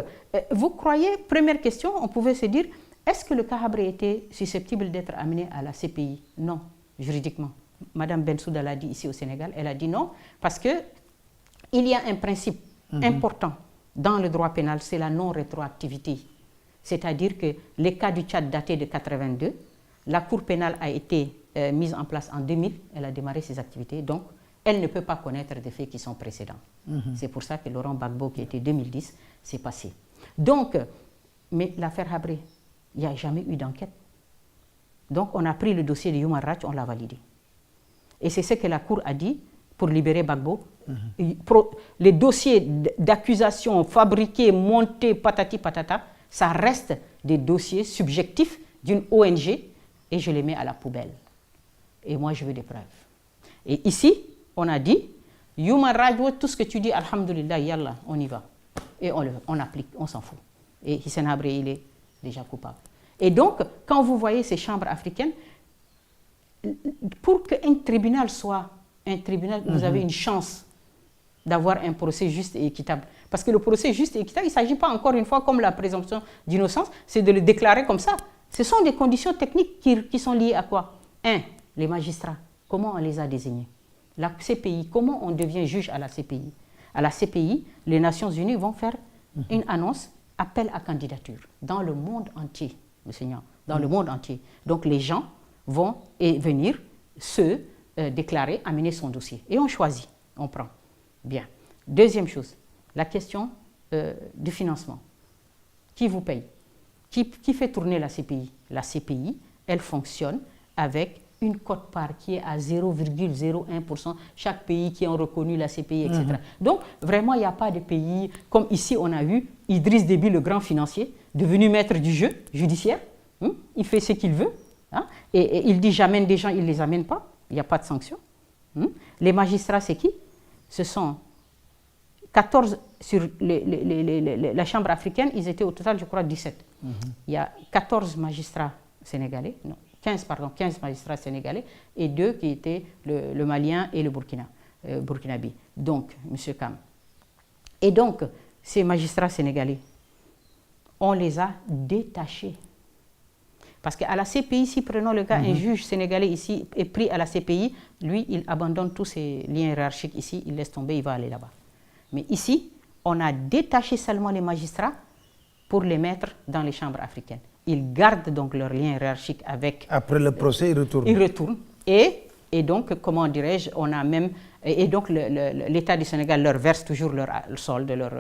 vous croyez, première question, on pouvait se dire, est-ce que le cas Habré était susceptible d'être amené à la CPI? Non, juridiquement. Madame Bensouda l'a dit ici au Sénégal, elle a dit non, parce qu'il y a un principe important dans le droit pénal, c'est la non-rétroactivité. C'est-à-dire que les cas du Tchad datés de 1982, la Cour pénale a été mise en place en 2000, elle a démarré ses activités, donc elle ne peut pas connaître des faits qui sont précédents. C'est pour ça que Laurent Gbagbo, qui était 2010, s'est passé. Donc, mais l'affaire Habré, il n'y a jamais eu d'enquête. Donc, on a pris le dossier de Human Rights, on l'a validé. Et c'est ce que la Cour a dit pour libérer Gbagbo. Les dossiers d'accusation fabriqués, montés, patati patata, ça reste des dossiers subjectifs d'une ONG et je les mets à la poubelle. Et moi, je veux des preuves. Et ici, on a dit, Human Rights, tout ce que tu dis, alhamdoulilah, yallah, on y va. Et on applique, on s'en fout. Et Hissène Habré, il est déjà coupable. Et donc, quand vous voyez ces chambres africaines, pour qu'un tribunal soit un tribunal, vous avez une chance d'avoir un procès juste et équitable. Parce que le procès juste et équitable, il ne s'agit pas encore une fois comme la présomption d'innocence, c'est de le déclarer comme ça. Ce sont des conditions techniques qui sont liées à quoi? 1. Les magistrats. Comment on les a désignés? La CPI. Comment on devient juge à la CPI? À la CPI, les Nations Unies vont faire une annonce, appel à candidature, dans le monde entier, monsieur Niang, dans le monde entier. Donc les gens vont venir se déclarer, amener son dossier. Et on choisit, on prend. Bien. Deuxième chose, la question du financement. Qui vous paye? Qui fait tourner la CPI? La CPI, elle fonctionne avec une quote-part qui est à 0,01%, chaque pays qui a reconnu la CPI, etc. Donc, vraiment, il n'y a pas de pays, comme ici, on a eu Idriss Déby, le grand financier, devenu maître du jeu judiciaire. Il fait ce qu'il veut. Et il dit, j'amène des gens, il ne les amène pas. Il n'y a pas de sanction. Les magistrats, c'est qui? Ce sont 14 sur la Chambre africaine, ils étaient au total, je crois, 17. Il y a 14 magistrats sénégalais, non, 15 magistrats sénégalais et 2 qui étaient le Malien et le Burkinabé. Donc, M. Kam. Et donc, ces magistrats sénégalais, on les a détachés. Parce qu'à la CPI, si prenons le cas, un juge sénégalais ici est pris à la CPI, lui, il abandonne tous ses liens hiérarchiques ici, il laisse tomber, il va aller là-bas. Mais ici, on a détaché seulement les magistrats pour les mettre dans les chambres africaines. Ils gardent donc leur lien hiérarchique avec... Après le procès, ils retournent. Ils retournent. Et donc, comment dirais-je, on a même... Et donc, l'État du Sénégal leur verse toujours leur solde, leur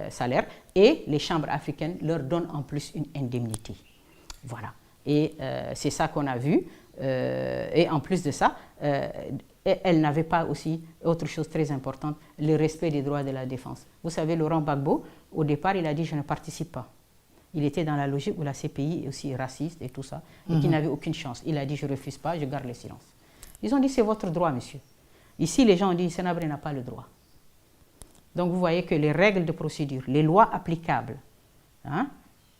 salaire. Et les chambres africaines leur donnent en plus une indemnité. Voilà. Et c'est ça qu'on a vu. Et en plus de ça, elle n'avait pas aussi, autre chose très importante, le respect des droits de la défense. Vous savez, Laurent Gbagbo, au départ, il a dit « je ne participe pas ». Il était dans la logique où la CPI est aussi raciste et tout ça, et qu'il n'avait aucune chance. Il a dit « je ne refuse pas, je garde le silence ». Ils ont dit « c'est votre droit, monsieur ». Ici, les gens ont dit « Hissène Habré n'a pas le droit ». Donc, vous voyez que les règles de procédure, les lois applicables,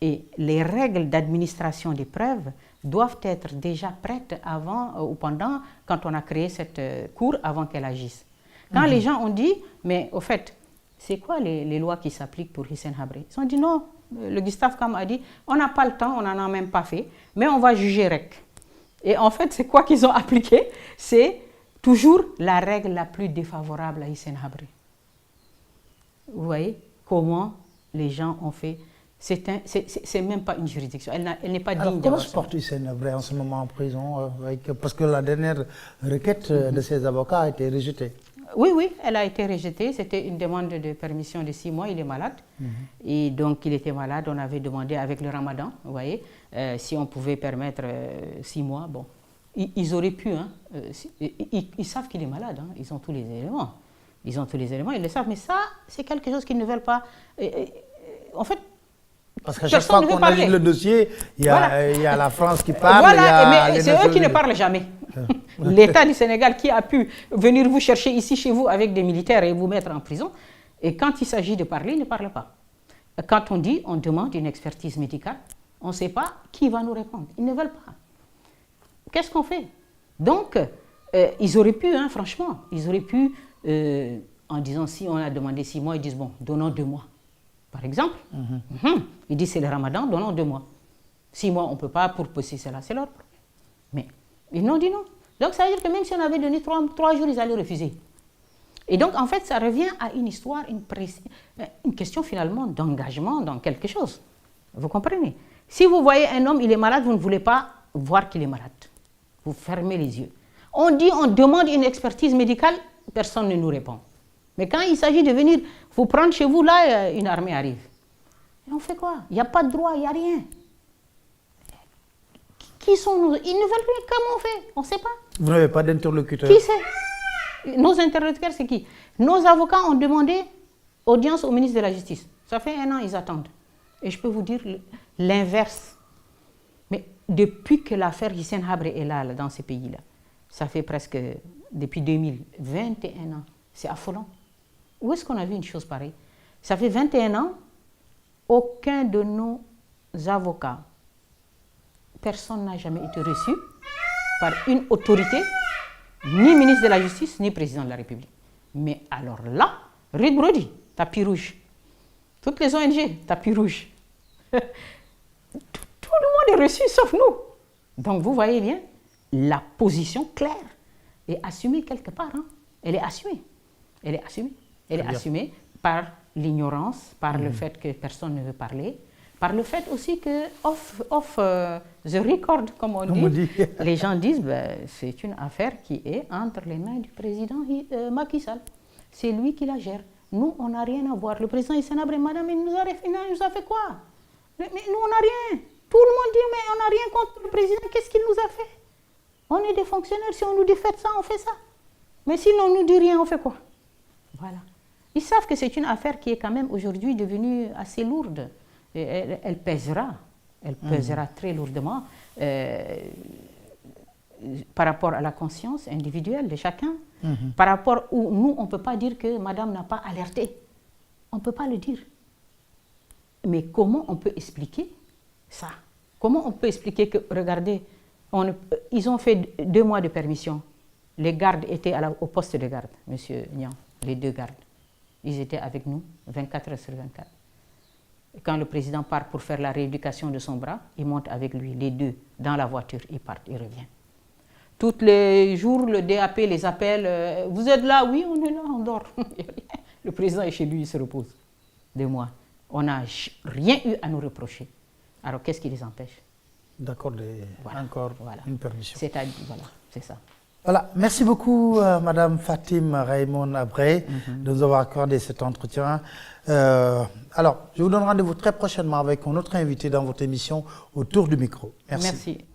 et les règles d'administration des preuves doivent être déjà prêtes avant ou pendant, quand on a créé cette cour, avant qu'elle agisse. Quand les gens ont dit, mais au fait, c'est quoi les lois qui s'appliquent pour Hissène Habré? Ils ont dit non, le Gustave Kam a dit, on n'a pas le temps, on n'en a même pas fait, mais on va juger REC. Et en fait, c'est quoi qu'ils ont appliqué? C'est toujours la règle la plus défavorable à Hissène Habré. Vous voyez comment les gens ont fait. C'est même pas une juridiction, elle n'est pas digne. Alors, comment se porte Hissène Habré en ce moment en prison parce que la dernière requête de ses avocats a été rejetée. Oui, elle a été rejetée. C'était une demande de permission de 6 mois. Il est malade. Et donc, il était malade. On avait demandé avec le ramadan, vous voyez, si on pouvait permettre 6 mois. Bon, ils auraient pu. Ils savent qu'il est malade. Ils ont tous les éléments. Ils ont tous les éléments, ils le savent. Mais ça, c'est quelque chose qu'ils ne veulent pas. En fait, parce qu'à chaque fois qu'on agite le dossier, il y a la France qui parle. Voilà, mais c'est eux qui ne parlent jamais. L'État du Sénégal qui a pu venir vous chercher ici chez vous avec des militaires et vous mettre en prison, et quand il s'agit de parler, il ne parle pas. Quand on dit, on demande une expertise médicale, on ne sait pas qui va nous répondre. Ils ne veulent pas. Qu'est-ce qu'on fait? Donc, ils auraient pu, franchement, ils auraient pu, en disant, si on a demandé 6 mois, ils disent, bon, donnons 2 mois. Par exemple, ils disent c'est le ramadan, donnons 2 mois. 6 mois, on ne peut pas pour poser cela, c'est leur problème. Mais ils n'ont dit non. Donc ça veut dire que même si on avait donné 3 jours, ils allaient refuser. Et donc en fait, ça revient à une histoire, une question finalement d'engagement dans quelque chose. Vous comprenez? Si vous voyez un homme, il est malade, vous ne voulez pas voir qu'il est malade. Vous fermez les yeux. On dit, on demande une expertise médicale, personne ne nous répond. Mais quand il s'agit de venir vous prendre chez vous, là, une armée arrive. Et on fait quoi? Il n'y a pas de droit, il n'y a rien. Qui sont nos... Ils ne veulent rien, comment on fait? On ne sait pas. Vous n'avez pas d'interlocuteur? Qui c'est? Nos interlocuteurs, c'est qui? Nos avocats ont demandé audience au ministre de la Justice. Ça fait 1 an, ils attendent. Et je peux vous dire l'inverse. Mais depuis que l'affaire Hissène Habré est là, dans ces pays-là, ça fait presque, depuis 2021 ans, c'est affolant. Où est-ce qu'on a vu une chose pareille? Ça fait 21 ans, aucun de nos avocats, personne n'a jamais été reçu par une autorité, ni ministre de la Justice, ni président de la République. Mais alors là, Reed Brody, tapis rouge. Toutes les ONG, tapis rouge. Tout le monde est reçu, sauf nous. Donc vous voyez bien, la position claire est assumée quelque part. Hein. Elle est assumée. Elle est assumée. Elle est assumée par l'ignorance, par le fait que personne ne veut parler, par le fait aussi que off the record, comme on dit, les gens disent ben, c'est une affaire qui est entre les mains du président Macky Sall. C'est lui qui la gère. Nous, on n'a rien à voir. Le président Hissène Habré, madame, il nous a fait quoi? Mais nous, on n'a rien. Tout le monde dit, mais on n'a rien contre le président. Qu'est-ce qu'il nous a fait? On est des fonctionnaires. Si on nous dit faites ça, on fait ça. Mais si on ne nous dit rien, on fait quoi? Voilà. Ils savent que c'est une affaire qui est quand même aujourd'hui devenue assez lourde. Et elle pèsera. Elle pèsera très lourdement par rapport à la conscience individuelle de chacun. Par rapport où nous, on ne peut pas dire que madame n'a pas alerté. On ne peut pas le dire. Mais comment on peut expliquer ça? Comment on peut expliquer que, regardez, ils ont fait 2 mois de permission. Les gardes étaient au poste de garde, monsieur Niang, les 2 gardes. Ils étaient avec nous 24 heures sur 24. Et quand le président part pour faire la rééducation de son bras, il monte avec lui, les 2, dans la voiture, il part, il revient. Tous les jours, le DAP les appelle. Vous êtes là? Oui, on est là, on dort. Le président est chez lui, il se repose. 2 mois. On n'a rien eu à nous reprocher. Alors, qu'est-ce qui les empêche d'accorder encore une permission? Voilà, c'est ça. Voilà, merci beaucoup Madame Fatim Raymond Habré de nous avoir accordé cet entretien. Alors, je vous donne rendez-vous très prochainement avec un autre invité dans votre émission Autour du micro. Merci. Merci.